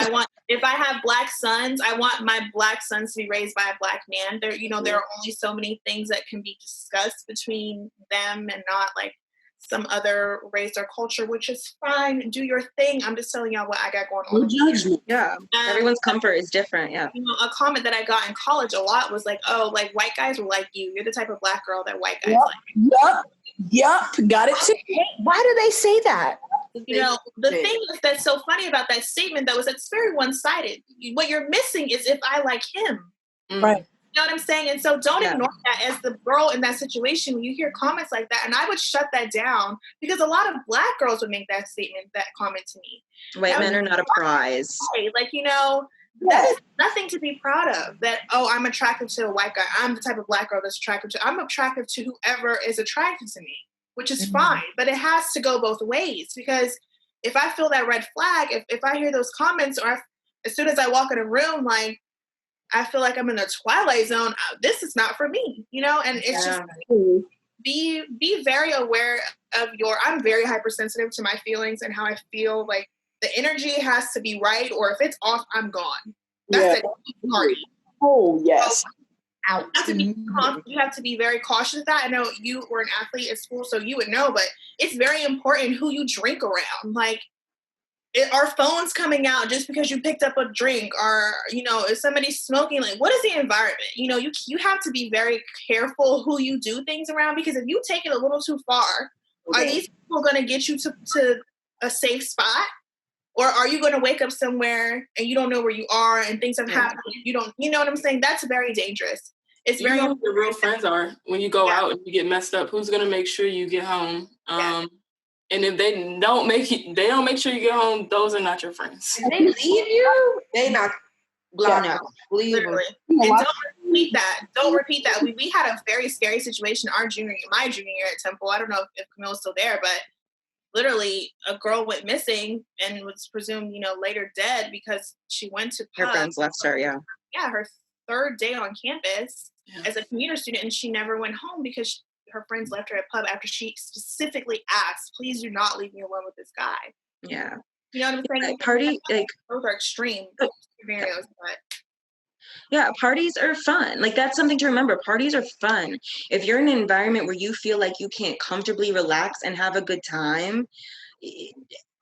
if I have Black sons, I want my Black sons to be raised by a Black man. There are only so many things that can be discussed between them and not like some other race or culture, which is fine. Do your thing. I'm just telling y'all what I got going on. No judgment. Yeah. Everyone's comfort is different. Yeah. A comment that I got in college a lot was like, oh, like white guys will like you. You're the type of Black girl that white guys like. Yep. Got it too. Why do they say that? The thing that's so funny about that statement, though, is it's very one-sided. What you're missing is if I like him. Right. You know what I'm saying? And so don't ignore that as the girl in that situation when you hear comments like that. And I would shut that down, because a lot of Black girls would make that comment to me. White men are not a prize. Like, that is nothing to be proud of. That, oh, I'm attracted to a white guy. I'm the type of Black girl that's attracted to. I'm attracted to whoever is attracted to me, which is fine. But it has to go both ways, because if I feel that red flag, if I hear those comments, or as soon as I walk in a room, like, I feel like I'm in a twilight zone, this is not for me, and it's just be very aware of I'm very hypersensitive to my feelings and how I feel. Like the energy has to be right, or if it's off, I'm gone. That's a party. Oh, yes. So, you have to be very cautious of that. I know you were an athlete at school, so you would know, but it's very important who you drink around. Like, are phones coming out just because you picked up a drink, or is somebody smoking? Like, what is the environment? You have to be very careful who you do things around, because if you take it a little too far, are these people going to get you to a safe spot, or are you going to wake up somewhere and you don't know where you are and things have happened? You know what I'm saying? That's very dangerous. It's very who your real friends are when you go out and you get messed up. Who's going to make sure you get home? And if they don't make sure you get home, those are not your friends. If they leave you, they not blown out. Literally. And don't repeat that. Don't repeat that. We had a very scary situation my junior year at Temple. I don't know if Camille's still there, but literally a girl went missing and was presumed, later dead because she went to her friends left her. Yeah, her third day on campus as a commuter student, and she never went home because her friends left her at pub after she specifically asked, please do not leave me alone with this guy. Yeah. You know what I'm saying? Party, like, those are extreme scenarios, but yeah, parties are fun. Like, that's something to remember. Parties are fun. If you're in an environment where you feel like you can't comfortably relax and have a good time,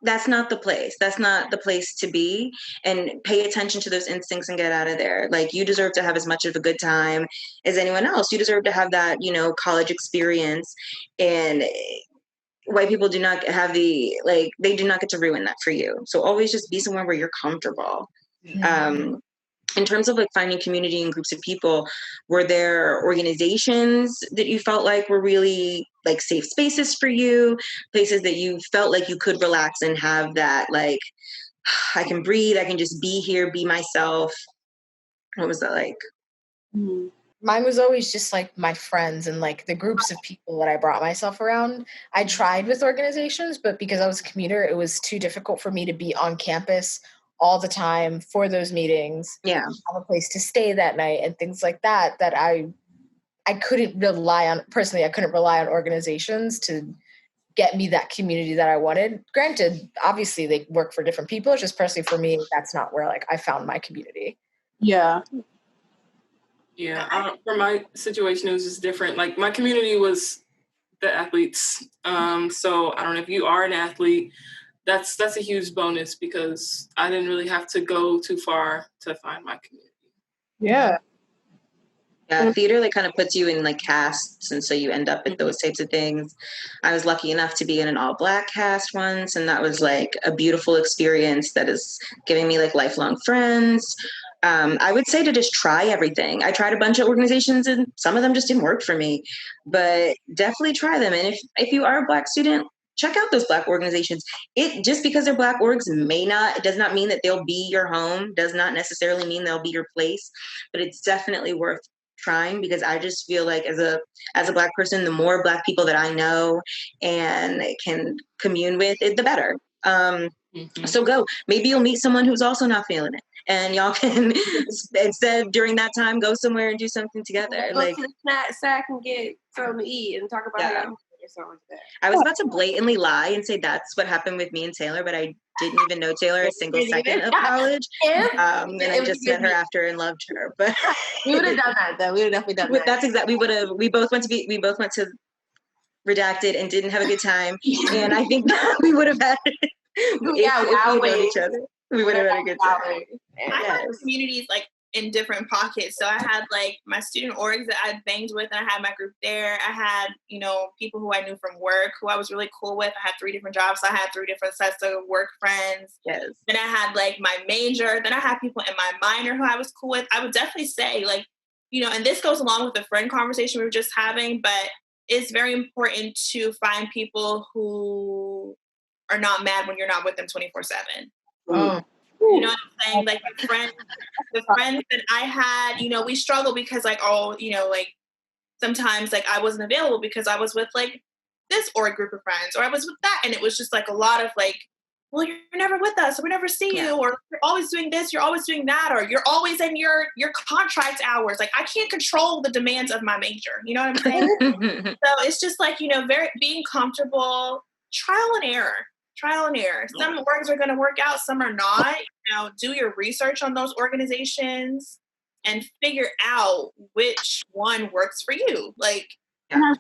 that's not the place. That's not the place to be. And pay attention to those instincts and get out of there. Like, you deserve to have as much of a good time as anyone else. You deserve to have that, college experience. And white people do not have they do not get to ruin that for you. So always just be somewhere where you're comfortable. In terms of like finding community and groups of people, were there organizations that you felt like were really like safe spaces for you, places that you felt like you could relax and have that, like, I can breathe, I can just be here, be myself? What was that like? Mine was always just like my friends and like the groups of people that I brought myself around. I tried with organizations, but because I was a commuter, it was too difficult for me to be on campus all the time for those meetings. Yeah. Have a place to stay that night and things like that, that I couldn't rely on, personally, I couldn't rely on organizations to get me that community that I wanted. Granted, obviously they work for different people. It's just personally for me, that's not where like I found my community. Yeah. Yeah. For my situation, it was just different. Like, my community was the athletes. So I don't know if you are an athlete, that's a huge bonus, because I didn't really have to go too far to find my community. Yeah. Yeah, theater like kind of puts you in like casts, and so you end up at those types of things. I was lucky enough to be in an all-Black cast once, and that was like a beautiful experience that is giving me like lifelong friends. I would say to just try everything. I tried a bunch of organizations and some of them just didn't work for me, but definitely try them. And if you are a Black student, check out those Black organizations. It just because they're Black orgs it does not mean that they'll be your home, does not necessarily mean they'll be your place, but it's definitely worth trying, because I just feel like as a Black person, the more Black people that I know and can commune with, the better. Mhm. So go. Maybe you'll meet someone who's also not feeling it, and y'all can instead during that time go somewhere and do something together. Go Like to the snack shack and get something to eat and talk about Yeah. how or something like that. I was about to blatantly lie and say that's what happened with me and Taylor, but I didn't even know Taylor a single second of college. And I just met her after and loved her. But We would have done that though. We would have definitely done that. that's exactly we both went to Redacted and didn't have a good time. And I think we would have had if we had known each other. We would have had a good time. I had communities like in different pockets. So I had like my student orgs that I banged with, and I had my group there. I had, people who I knew from work who I was really cool with. I had 3 different jobs. So I had 3 different sets of work friends. Yes. Then I had like my major. Then I had people in my minor who I was cool with. I would definitely say like, and this goes along with the friend conversation we were just having, but it's very important to find people who are not mad when you're not with them 24/7. Oh. You know what I'm saying? Like the friends that I had, we struggle because like, like sometimes like I wasn't available because I was with like this org group of friends, or I was with that. And it was just like a lot of like, well, you're never with us, or we never see you, or you're always doing this, you're always doing that, or you're always in your contract hours. Like I can't control the demands of my major. You know what I'm saying? So it's just like, being comfortable, trial and error. Some orgs are going to work out, some are not. Do your research on those organizations and figure out which one works for you. Like, And I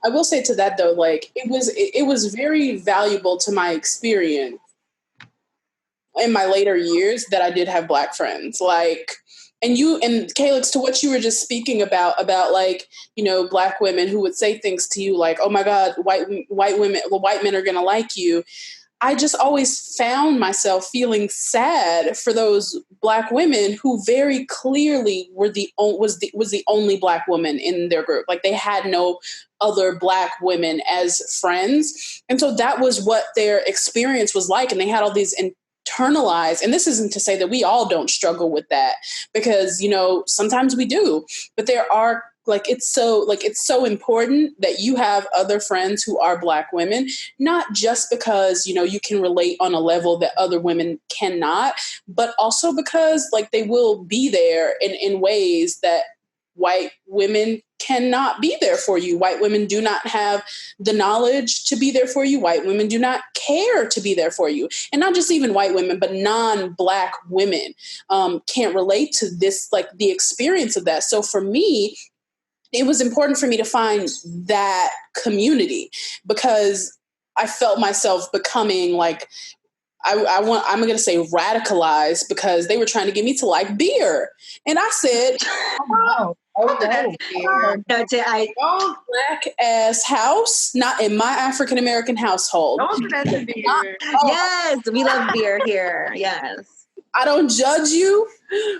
will say to that though, like it was very valuable to my experience in my later years that I did have Black friends. Like, and Calyx, to what you were just speaking about like, Black women who would say things to you like, oh my God, white men are going to like you. I just always found myself feeling sad for those Black women who very clearly was the only Black woman in their group. Like they had no other Black women as friends. And so that was what their experience was like. And they had all these internalized, and this isn't to say that we all don't struggle with that, because, sometimes we do, but there are it's so important that you have other friends who are Black women, not just because, you can relate on a level that other women cannot, but also because like they will be there in ways that white women cannot be there for you. White women do not have the knowledge to be there for you. White women do not care to be there for you. And not just even white women, but non-Black women can't relate to this, like the experience of that. So for me, it was important for me to find that community, because I felt myself becoming like, I'm going to say radicalized, because they were trying to get me to like beer. And I said, Black ass house, not in my African-American household. Yes, we love beer here. Yes. I don't judge you,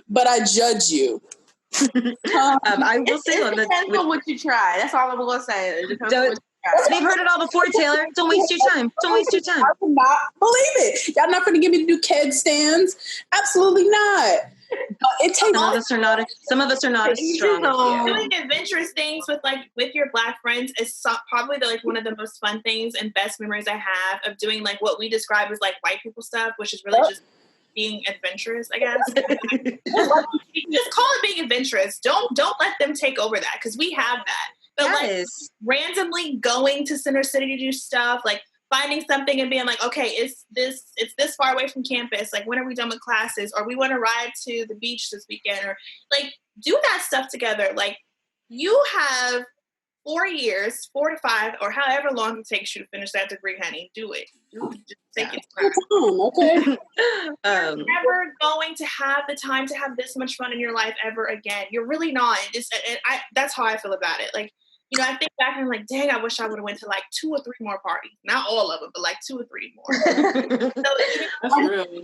but I judge you. I will say it depends on what you try. That's all I'm going to say. It depends on what you try. They've heard it all before, Taylor. Don't waste your time. Don't waste your time. I cannot believe it. Y'all not going to get me to do keg stands? Absolutely not. It takes. Some of us are not as strong as you. Doing adventurous things with your Black friends is probably one of the most fun things and best memories I have of doing like what we describe as like white people stuff, which is really just being adventurous, I guess. Just call it being adventurous. Don't let them take over that, because we have that. But like randomly going to Center City to do stuff, like finding something and being like, okay, it's this far away from campus. Like, when are we done with classes? Or we want to ride to the beach this weekend, or like do that stuff together. Like, you have 4 years, 4 to 5, or however long it takes you to finish that degree, honey. Do it. Just take it. Okay. You're never going to have the time to have this much fun in your life ever again. You're really not. That's how I feel about it. Like, I think back and I'm like, dang, I wish I would have went to like 2 or 3 more parties. Not all of them, but like 2 or 3 more. So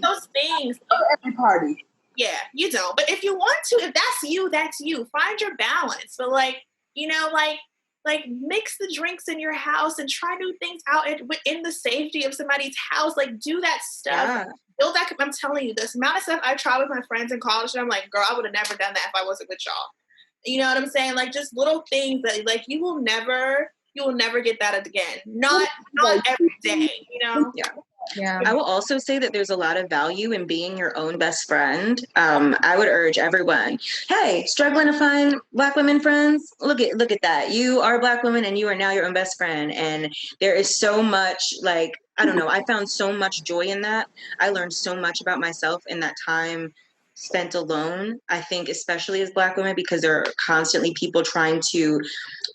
those things. Every party. Yeah, you don't. But if you want to, if that's you, that's you. Find your balance. But like, like mix the drinks in your house and try new things out in the safety of somebody's house. Like, do that stuff. Yeah. Build that. I'm telling you, this amount of stuff I tried with my friends in college, and I'm like, girl, I would have never done that if I wasn't with y'all. You know what I'm saying? Like, just little things that like you will never you will never get that again. Not every day, you know? Yeah. I will also say that there's a lot of value in being your own best friend. I would urge everyone, hey, struggling to find Black women friends? Look at that. You are a Black woman and you are now your own best friend. And there is so much, like, I don't know, I found so much joy in that. I learned so much about myself in that time spent alone. I think especially as Black women, because there are constantly people trying to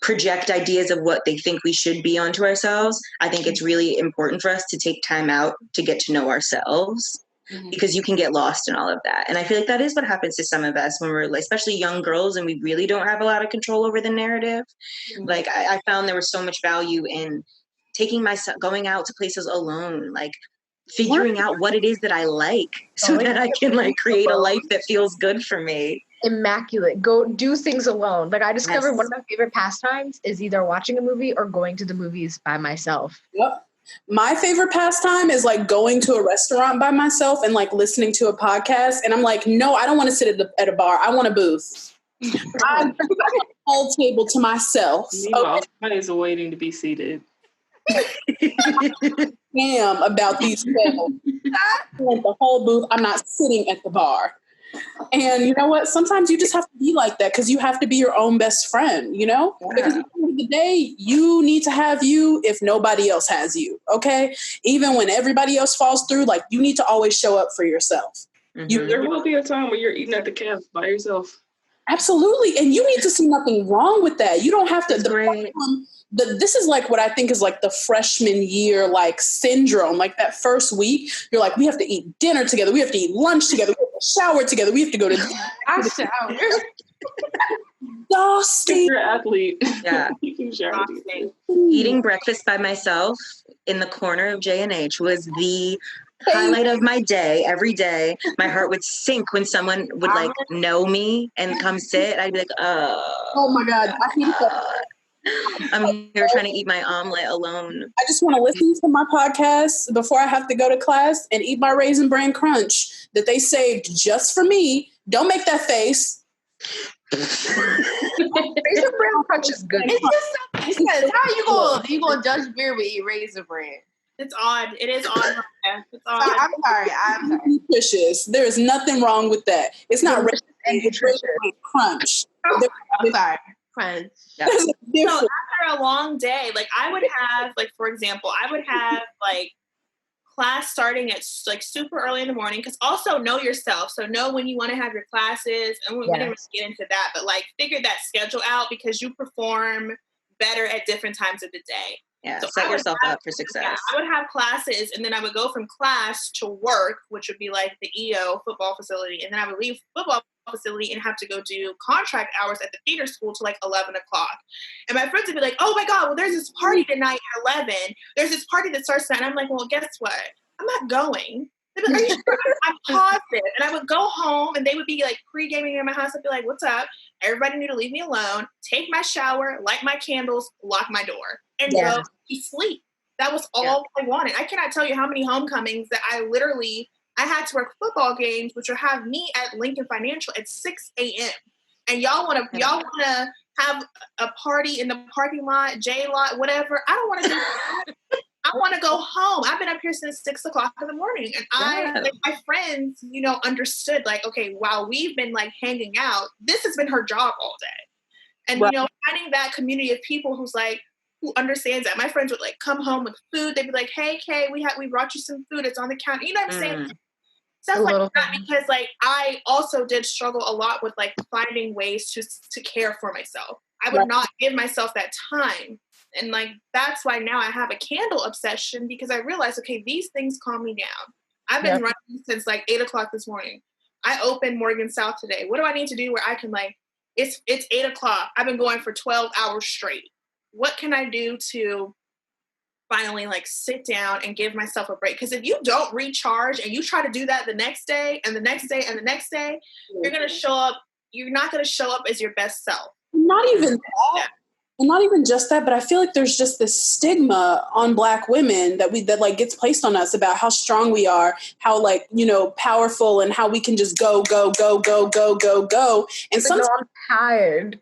project ideas of what they think we should be onto ourselves. I think it's really important for us to take time out to get to know ourselves, because you can get lost in all of that. And I feel like that is what happens to some of us when we're, like, especially young girls, and we really don't have a lot of control over the narrative. Like I found there was so much value in going out to places alone, like figuring out what it is that I like, so that I can like create a life that feels good for me. Immaculate. Go do things alone. Like, I discovered one of my favorite pastimes is either watching a movie or going to the movies by myself. Yep. My favorite pastime is like going to a restaurant by myself and like listening to a podcast. And I'm like, no, I don't want to sit at a bar. I want a booth. I want a whole table to myself. Meanwhile, somebody's waiting to be seated. Damn about these tables. I want the whole booth. I'm not sitting at the bar. And you know what? Sometimes you just have to be like that because you have to be your own best friend, you know? Because at the end of the day, you need to have you if nobody else has you, okay? Even when everybody else falls through, like, you need to always show up for yourself. There will be a time when you're eating at the camp by yourself. Absolutely. And you need to see nothing wrong with that. You don't have to. This is like what I think is like the freshman year like syndrome. Like that first week, you're like, we have to eat dinner together. We have to eat lunch together. We have to shower together. We have to go to I shower. Dusty. You're an athlete. Yeah. You can shower together. Eating breakfast by myself in the corner of J&H was the highlight of my day. Every day, my heart would sink when someone would like know me and come sit. I'd be like, oh my God. I hate that. I'm here trying to eat my omelet alone. I just want to listen to my podcast before I have to go to class and eat my Raisin Bran Crunch that they saved just for me. Don't make that face. Raisin Bran Crunch is good. It's just something. Because how you gonna judge beer with eat Raisin Bran? It's odd. It is odd. It's odd. I'm sorry. Nutritious. There is nothing wrong with that. It's not Raisin Bran Crunch. I'm sorry. Crunch. So after a long day, like I would have, like, for example, I would have like class starting at like super early in the morning, because also know yourself. So know when you want to have your classes, and we didn't really get into that, but like figure that schedule out because you perform better at different times of the day. Yeah, so set yourself up for success. Yeah, I would have classes, and then I would go from class to work, which would be like the EO football facility, and then I would leave football facility and have to go do contract hours at the theater school to like 11 o'clock. And my friends would be like, oh my God, well, there's this party tonight at 11. There's this party that starts tonight. And I'm like, well, guess what? I'm not going. They'd be like, are you sure? I paused it. And I would go home, and they would be like pre-gaming in my house. I'd be like, what's up? Everybody need to leave me alone, take my shower, light my candles, lock my door, and go to sleep. That was all I wanted. I cannot tell you how many homecomings that I had to work football games, which would have me at Lincoln Financial at 6 a.m. And y'all want to have a party in the parking lot, J lot, whatever. I don't want to do that. I want to go home. I've been up here since 6 o'clock in the morning. And like, my friends, you know, understood like, okay, while we've been like hanging out, this has been her job all day. And, you know, finding that community of people who understands that. My friends would like come home with food. They'd be like, hey, Kay, we brought you some food. It's on the counter. You know what I'm saying? Stuff like that, because like I also did struggle a lot with like finding ways to care for myself. I would not give myself that time. And like, that's why now I have a candle obsession, because I realized, okay, these things calm me down. I've been running since like 8 o'clock this morning. I opened Morgan South today. What do I need to do where I can like, it's 8 o'clock. I've been going for 12 hours straight. What can I do to finally like sit down and give myself a break? Because if you don't recharge and you try to do that the next day and the next day and the next day, you're not going to show up as your best self. Not even that. And not even just that, but I feel like there's just this stigma on Black women that like gets placed on us about how strong we are, how like, you know, powerful, and how we can just go. And sometimes I'm tired.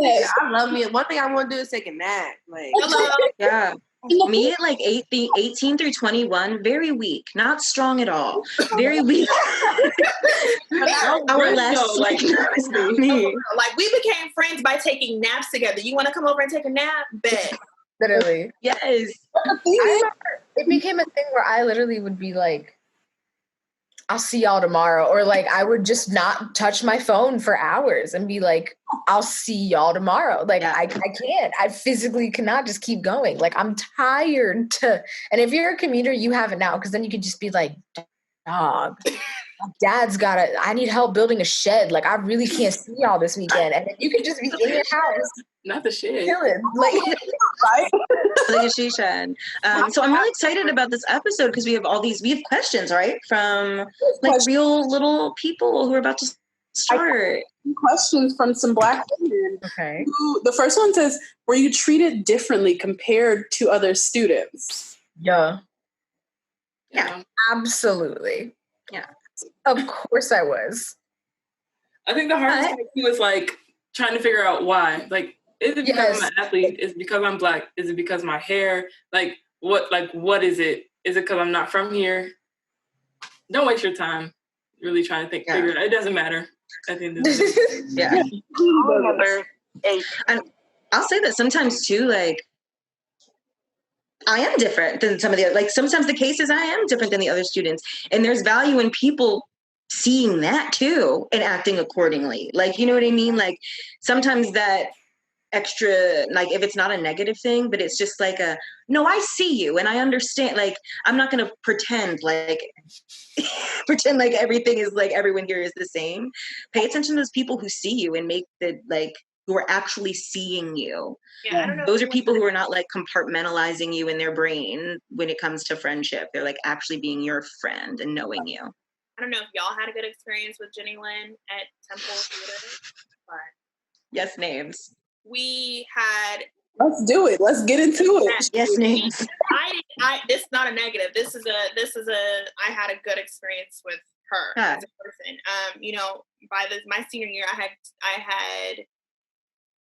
Yeah, I love me. One thing I want to do is take a nap. Like, Hello. Yeah. Me at like 18 through 21, very weak, not strong at all, very weak. Our less like me. Like we became friends by taking naps together. You want to come over and take a nap? Bet. Literally. Yes. I remember it became a thing where I literally would be like, I'll see y'all tomorrow. Or like I would just not touch my phone for hours and be like, I'll see y'all tomorrow. Like I can't. I physically cannot just keep going. Like I'm tired to, and if you're a commuter, you have it now, because then you could just be like, dog, Dad's I need help building a shed. Like I really can't see y'all this weekend. And then you could just be in your house. Not the shit. Chilling. Like, Right? Like a she shed. So I'm really excited about this episode because we have questions, right? From like real little people who are about to start. Questions from some Black women. okay. The first one says, were you treated differently compared to other students? Yeah. Yeah. Absolutely. Yeah. Of course I was. I think the hardest thing too is like trying to figure out why. Like, is it because I'm an athlete? Is it because I'm Black? Is it because my hair? Like what is it? Is it because I'm not from here? Don't waste your time really trying to figure it out. It doesn't matter at the end of the day. Yeah. And I'll say that sometimes too, like I am different than some of the other, like sometimes the cases I am different than the other students. And there's value in people seeing that too and acting accordingly. Like, you know what I mean? Like sometimes that extra, like if it's not a negative thing, but it's just like no, I see you and I understand. Like, I'm not going to pretend like everything is like everyone here is the same. Pay attention to those people who see you and who are actually seeing you. Yeah, I don't know. Those are people who are not like compartmentalizing you in their brain when it comes to friendship. They're like actually being your friend and knowing you. I don't know if y'all had a good experience with Jenny Lynn at Temple Theater, but yes, names. We had. Let's do it. Let's get into it. Yes, names. This is not a negative. This is I had a good experience with her as a person. You know, by my senior year, I had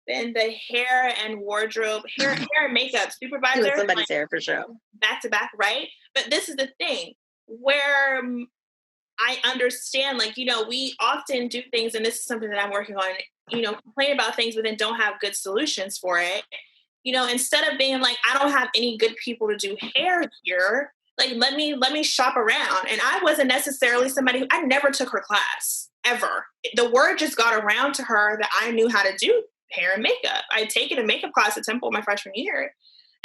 been the hair and makeup supervisor. Somebody's hair for sure. Back to back, right? But this is the thing where I understand, like, you know, we often do things, and this is something that I'm working on, you know, complain about things, but then don't have good solutions for it. You know, instead of being like, I don't have any good people to do hair here, like, let me shop around. And I wasn't necessarily somebody I never took her class, ever. The word just got around to her that I knew how to do hair and makeup. I'd taken a makeup class at Temple my freshman year.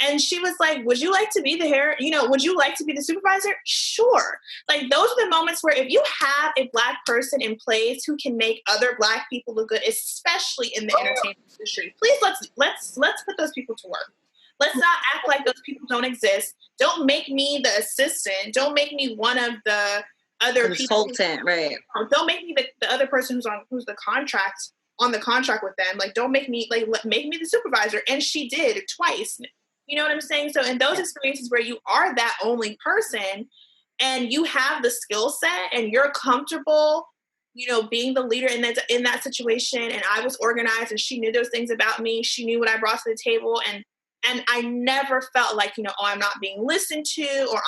And she was like, would you like to be would you like to be the supervisor? Sure. Like, those are the moments where if you have a Black person in place who can make other Black people look good, especially in the entertainment industry, please let's put those people to work. Let's not act like those people don't exist. Don't make me the assistant. Don't make me one of the other consultant, right? Don't make me the other person who's the contract on the contract with them. Like, don't make me make me the supervisor. And she did twice. You know what I'm saying? So in those experiences where you are that only person and you have the skill set and you're comfortable, you know, being the leader in that situation, and I was organized and she knew those things about me. She knew what I brought to the table, and I never felt like, you know, oh, I'm not being listened to, or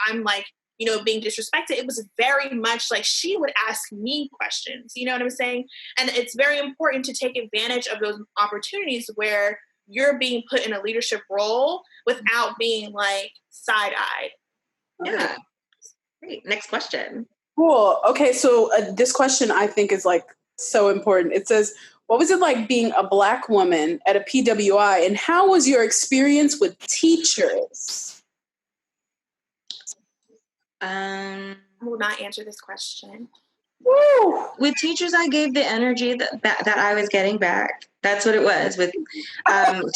I'm like, you know, being disrespected. It was very much like she would ask me questions. You know what I'm saying? And it's very important to take advantage of those opportunities where you're being put in a leadership role without being like side-eyed. Yeah. Great. Next question. Cool. Okay, so this question I think is like so important. It says, what was it like being a Black woman at a PWI, and how was your experience with teachers? I will not answer this question. Woo! With teachers, I gave the energy that I was getting back. That's what it was. With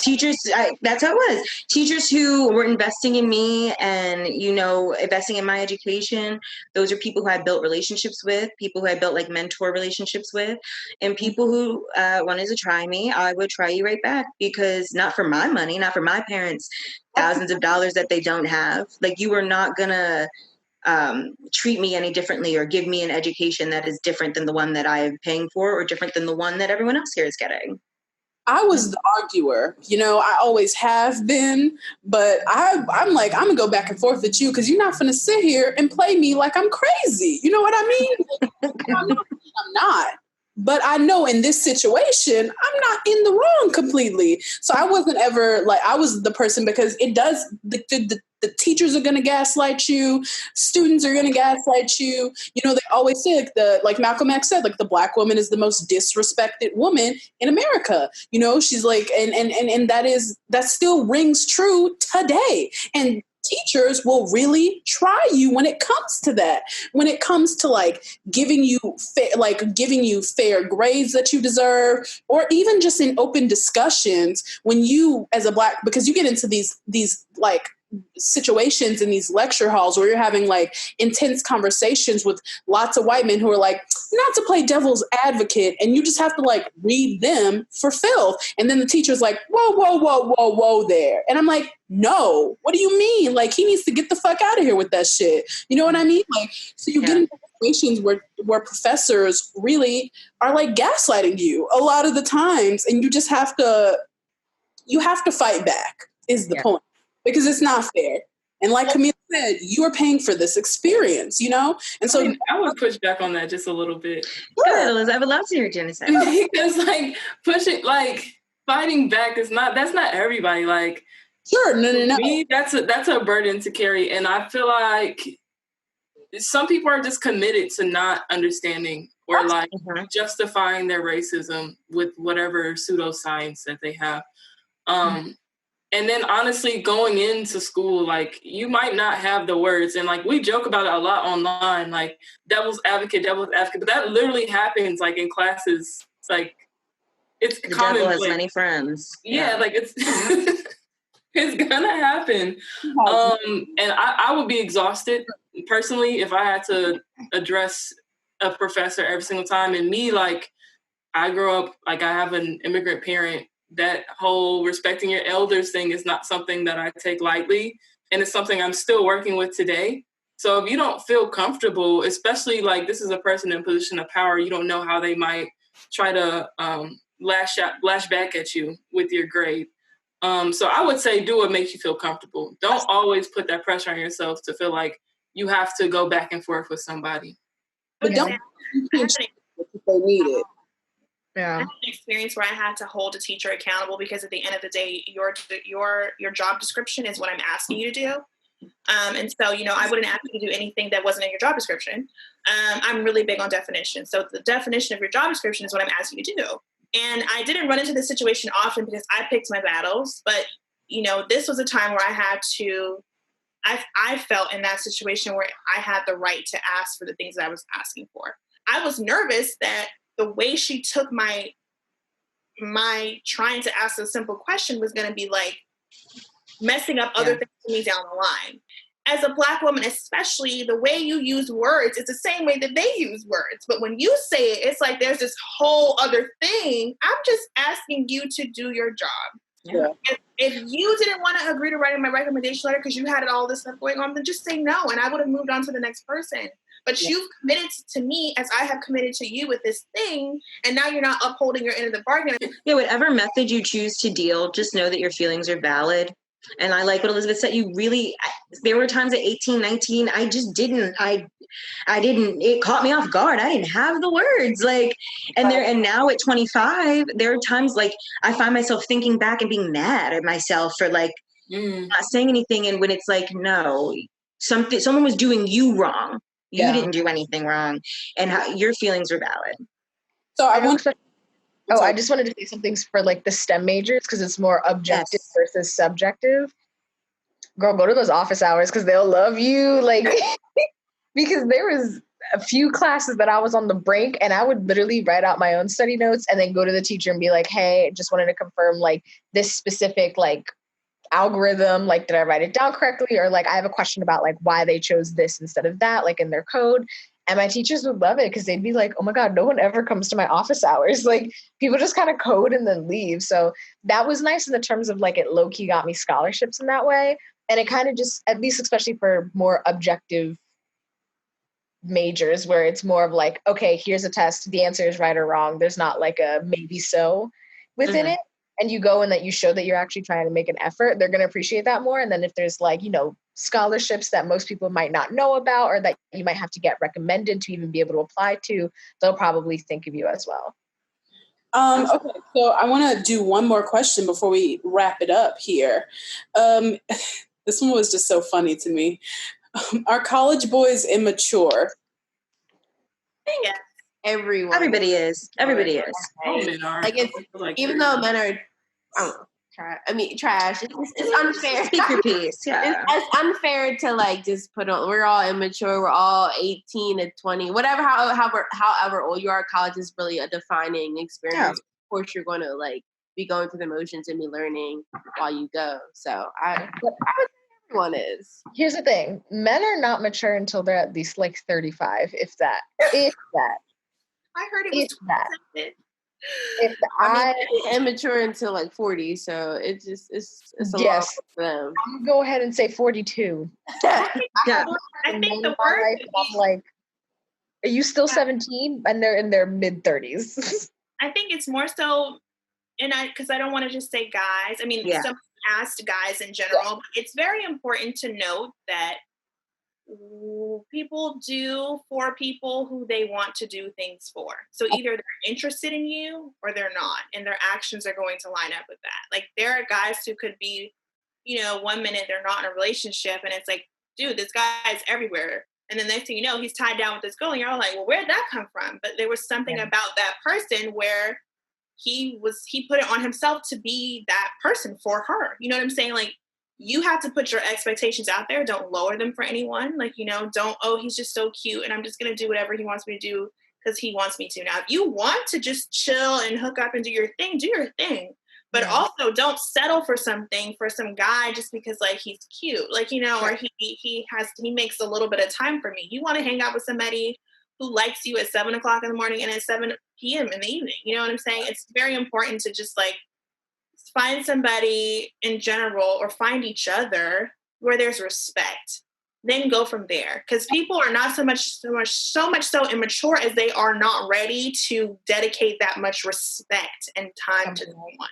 teachers, that's how it was. Teachers who were investing in me and, you know, investing in my education. Those are people who I built relationships with, people who I built like mentor relationships with, and people who wanted to try me. I would try you right back, because not for my money, not for my parents' thousands of dollars that they don't have. Like, you are not gonna treat me any differently or give me an education that is different than the one that I am paying for, or different than the one that everyone else here is getting. I was the arguer, I always have been, but I'm like, I'm gonna go back and forth with you because you're not gonna sit here and play me like I'm crazy. You know what I mean? I'm not. But I know in this situation, I'm not in the wrong completely. So I wasn't ever like, I was the person because it does, the teachers are going to gaslight you. Students are going to gaslight you. They always say like Malcolm X said, like the Black woman is the most disrespected woman in America. She's like, and that still rings true today. And teachers will really try you when it comes to that. When it comes to like giving you fair grades that you deserve, or even just in open discussions when you as a Black, because you get into these like situations in these lecture halls where you're having like intense conversations with lots of white men who are like, not to play devil's advocate, and you just have to like read them for filth. And then the teacher's like, whoa there. And I'm like, no, what do you mean? Like, he needs to get the fuck out of here with that shit. You know what I mean? Like, so you get into situations where professors really are like gaslighting you a lot of the times, and you just have to fight back is the point. Because it's not fair. And like Camille said, you are paying for this experience, And so I would push back on that just a little bit. Go ahead, Liz. I would love to hear Jenna say. Because fighting back that's not everybody. Like, sure, no. Me, that's a burden to carry. And I feel like some people are just committed to not understanding or like justifying their racism with whatever pseudoscience that they have. And then honestly, going into school, like, you might not have the words. And like, we joke about it a lot online, like devil's advocate, but that literally happens like in classes. It's like, it's the common. Devil has many friends. Yeah, like it's it's gonna happen. And I would be exhausted personally if I had to address a professor every single time. And me, like, I grew up, like, I have an immigrant parent. That whole respecting your elders thing is not something that I take lightly. And it's something I'm still working with today. So if you don't feel comfortable, especially like this is a person in a position of power, you don't know how they might try to lash back at you with your grade. So I would say do what makes you feel comfortable. Don't always put that pressure on yourself to feel like you have to go back and forth with somebody. But don't if they need it. I had an experience where I had to hold a teacher accountable because at the end of the day, your job description is what I'm asking you to do. And so, I wouldn't ask you to do anything that wasn't in your job description. I'm really big on definition. So the definition of your job description is what I'm asking you to do. And I didn't run into this situation often because I picked my battles. But, this was a time where I felt in that situation where I had the right to ask for the things that I was asking for. I was nervous that the way she took my trying to ask a simple question was going to be like messing up other things for me down the line. As a Black woman, especially, the way you use words is the same way that they use words. But when you say it, it's like there's this whole other thing. I'm just asking you to do your job. Yeah. If you didn't want to agree to writing my recommendation letter because you had all this stuff going on, then just say no, and I would have moved on to the next person. But you've committed to me as I have committed to you with this thing, and now you're not upholding your end of the bargain. Yeah, whatever method you choose to deal, just know that your feelings are valid. And I like what Elizabeth said. There were times at 18, 19, I just didn't, it caught me off guard. I didn't have the words and now at 25, there are times like I find myself thinking back and being mad at myself for not saying anything. And when it's like, no, someone was doing you wrong. You didn't do anything wrong, and your feelings are valid. So I just wanted to say something for like the STEM majors because it's more objective versus subjective. Girl, go to those office hours because they'll love you. Like, because there was a few classes that I was on the brink and I would literally write out my own study notes and then go to the teacher and be like, hey, just wanted to confirm like this specific like algorithm, like did I write it down correctly? Or like I have a question about like why they chose this instead of that, like in their code. And my teachers would love it because they'd be like, oh my God, no one ever comes to my office hours. Like people just kind of code and then leave. So that was nice in the terms of like it low-key got me scholarships in that way. And it kind of just, at least especially for more objective majors where it's more of like, okay, here's a test. The answer is right or wrong. There's not like a maybe so within it. and you go and that you show that you're actually trying to make an effort, they're going to appreciate that more. And then if there's like, scholarships that most people might not know about or that you might have to get recommended to even be able to apply to, they'll probably think of you as well. Okay, so I want to do one more question before we wrap it up here. This one was just so funny to me. Are college boys immature? Yeah. Everyone. Everybody is. Everybody is. All men are. Like it's even though men are, I don't know, trash. It's unfair. Speak your piece. Yeah. It's unfair to like just put on. We're all immature. We're all 18 to 20, whatever. However old you are, college is really a defining experience. Yeah. Of course, you're going to like be going through the motions and be learning while you go. So I would say everyone is. Here's the thing: men are not mature until they're at least like 35, if that. If that. I heard it was If that. 27. I mean, immature until like 40, so it's a lot for them. I'm gonna go ahead and say 42. Yeah. I think the word Life, I'm like, are you still 17? And they're in their mid 30s. I think it's more so, because I don't want to just say guys. I mean, Yeah. some asked guys in general. But it's very important to note that people do for people who they want to do things for. So either they're interested in you or they're not, and their actions are going to line up with that. Like there are guys who could be, 1 minute they're not in a relationship, and it's like, dude, this guy's everywhere. And then next thing you know, he's tied down with this girl, and you're all like, well, where'd that come from? But there was something about that person where he put it on himself to be that person for her. You know what I'm saying? Like, you have to put your expectations out there. Don't lower them for anyone. Like, don't, he's just so cute and I'm just going to do whatever he wants me to do because he wants me to. Now, if you want to just chill and hook up and do your thing. But also don't settle for something for some guy just because like he's cute, like, or he makes a little bit of time for me. You want to hang out with somebody who likes you at 7 o'clock in the morning and at 7 p.m. in the evening. You know what I'm saying? It's very important to just like find somebody in general or find each other where there's respect. Then go from there. Because people are not so much so immature as they are not ready to dedicate that much respect and time to someone.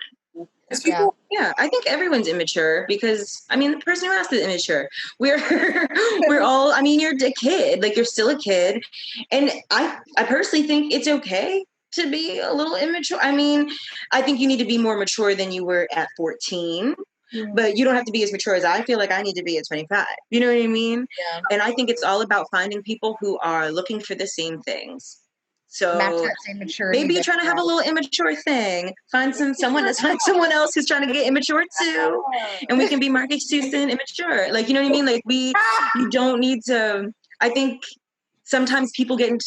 Yeah, I think everyone's immature because the person who asked is immature. We're all. You're a kid, like you're still a kid, and I personally think it's okay to be a little immature. I think you need to be more mature than you were at 14, but you don't have to be as mature as I feel like I need to be at 25. You know what I mean? Yeah. And I think it's all about finding people who are looking for the same things. So match that same maturity. maybe you're trying to have a little immature thing. Find someone else who's trying to get immature too, and we can be Marcus Houston immature. Like, you know what I mean? Like you don't need to. I think sometimes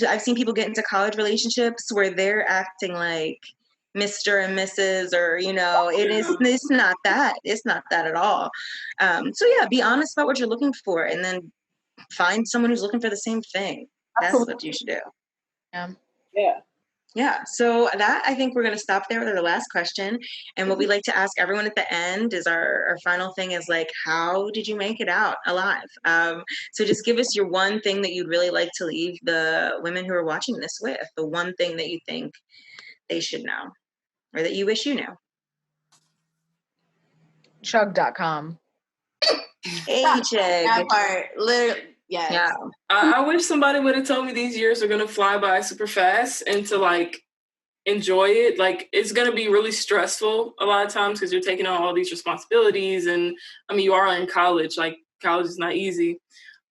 I've seen people get into college relationships where they're acting like Mr. and Mrs. or it's not that. It's not that at all. So yeah, be honest about what you're looking for, and then find someone who's looking for the same thing. That's what you should do. Yeah. So that, I think we're going to stop there with our last question. And what we like to ask everyone at the end is our final thing is like, how did you make it out alive? So just give us your one thing that you'd really like to leave the women who are watching this with, the one thing that you think they should know or that you wish you knew. Chug.com. Hey, Chug. That part, literally. Yes. Yeah. I wish somebody would have told me these years are going to fly by super fast and to like enjoy it. Like it's going to be really stressful a lot of times because you're taking on all these responsibilities. And you are in college, like college is not easy.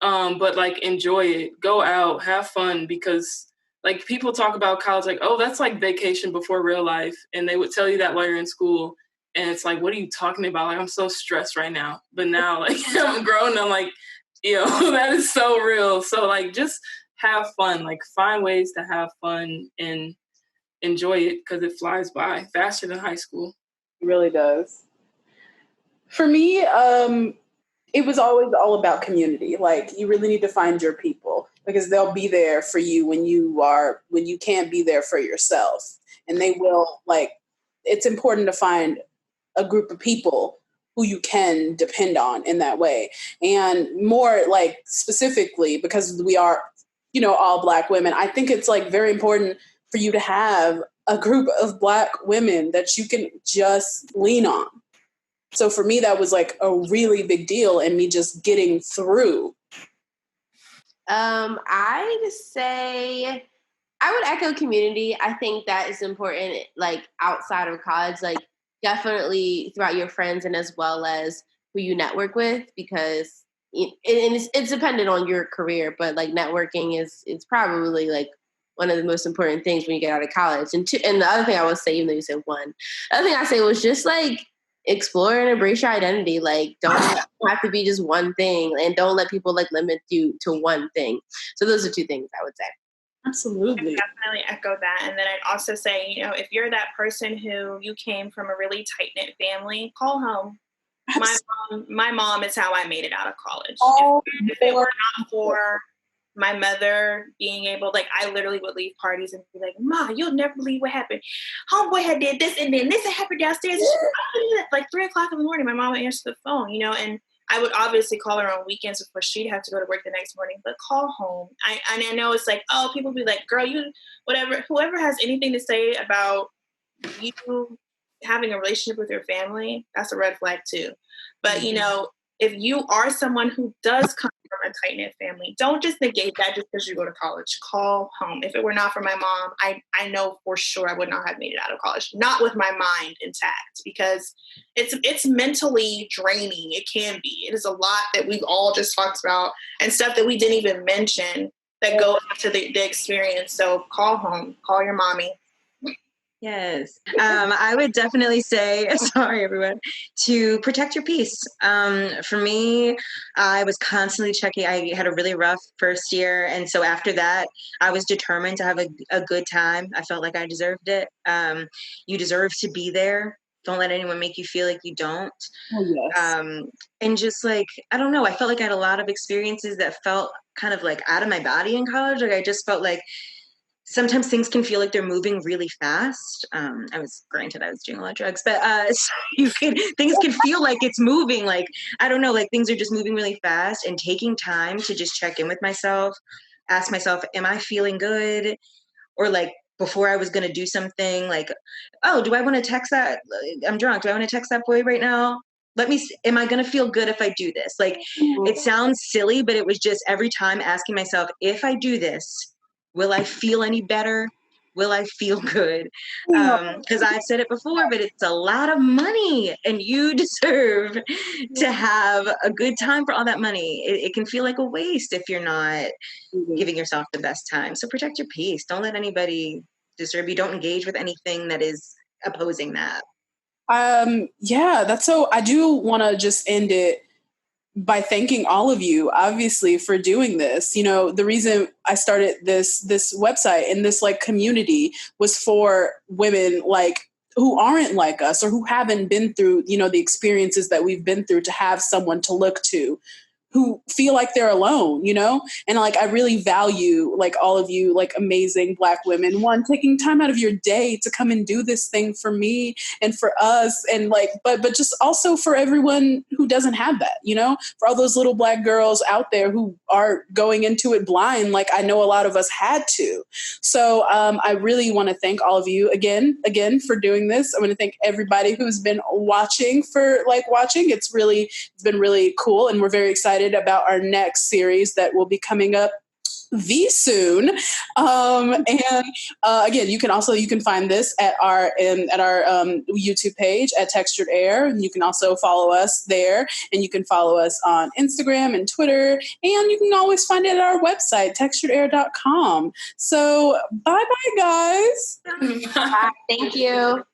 But like enjoy it, go out, have fun, because like people talk about college like, oh, that's like vacation before real life. And they would tell you that while you're in school. And it's like, what are you talking about? Like, I'm so stressed right now. But now like I'm grown and I'm like, that is so real. So like just have fun, like find ways to have fun and enjoy it because it flies by faster than high school. It really does. For me, it was always all about community. Like you really need to find your people because they'll be there for you when you can't be there for yourself. And they will, like, it's important to find a group of people who you can depend on in that way. And more like specifically because we are, all Black women, I think it's like very important for you to have a group of Black women that you can just lean on. So for me, that was like a really big deal, and me just getting through. I'd say I would echo community. I think that is important, like outside of college, like definitely throughout your friends and as well as who you network with, because it's dependent on your career, but like networking is probably like one of the most important things when you get out of college. And the other thing I would say, even though you said one, the other thing I say was just like explore and embrace your identity. Like don't have to be just one thing, and don't let people like limit you to one thing. So those are two things I would say. Absolutely. I definitely echo that. And then I'd also say, you know, if you're that person who you came from a really tight-knit family, call home. My mom is how I made it out of college. Oh, if it were not for my mother being able, like, I literally would leave parties and be like, Ma, you'll never believe what happened. Homeboy had did this, and then this had happened downstairs. Like 3 o'clock in the morning, my mom would answer the phone, you know, and I would obviously call her on weekends before she'd have to go to work the next morning, but call home. I know it's like, oh, people be like, girl, you, whatever, whoever has anything to say about you having a relationship with your family, that's a red flag too. But, you know, if you are someone who does come from a tight-knit family, don't just negate that just because you go to college. Call home. If it were not for my mom, I know for sure I would not have made it out of college. Not with my mind intact, because it's mentally draining. It can be. It is a lot that we've all just talked about and stuff that we didn't even mention that go into the experience. So call home. Call your mommy. Yes. I would definitely say, sorry, everyone, to protect your peace. For me, I was constantly checking. I had a really rough first year. And so after that, I was determined to have a good time. I felt like I deserved it. You deserve to be there. Don't let anyone make you feel like you don't. Oh, yes. And just like, I don't know, I felt like I had a lot of experiences that felt kind of like out of my body in college. Like I just felt like sometimes things can feel like they're moving really fast. I was doing a lot of drugs, but so things can feel like it's moving. Like, I don't know, like things are just moving really fast, and taking time to just check in with myself, ask myself, am I feeling good? Or like before I was going to do something, like, oh, do I want to text that? I'm drunk. Do I want to text that boy right now? Am I going to feel good if I do this? Like, it sounds silly, but it was just every time asking myself, if I do this, will I feel any better? Will I feel good? Because I've said it before, but it's a lot of money, and you deserve to have a good time for all that money. It can feel like a waste if you're not giving yourself the best time. So protect your peace. Don't let anybody disturb you. Don't engage with anything that is opposing that. Yeah, that's so. I do want to just end it by thanking all of you, obviously, for doing this. You know, the reason I started this website and this like community was for women like who aren't like us, or who haven't been through, you know, the experiences that we've been through, to have someone to look to, who feel like they're alone, you know? And like, I really value like all of you, like amazing Black women, one, taking time out of your day to come and do this thing for me and for us. And like, but just also for everyone who doesn't have that, you know, for all those little Black girls out there who are going into it blind. Like I know a lot of us had to. So I really want to thank all of you again for doing this. I want to thank everybody who's been watching for like watching. It's been really cool. And we're very excited about our next series that will be coming up soon. Again, you can find this at our YouTube page at Textured Air. And you can also follow us there, and you can follow us on Instagram and Twitter, and you can always find it at our website, texturedair.com. So bye guys. Bye. Thank you.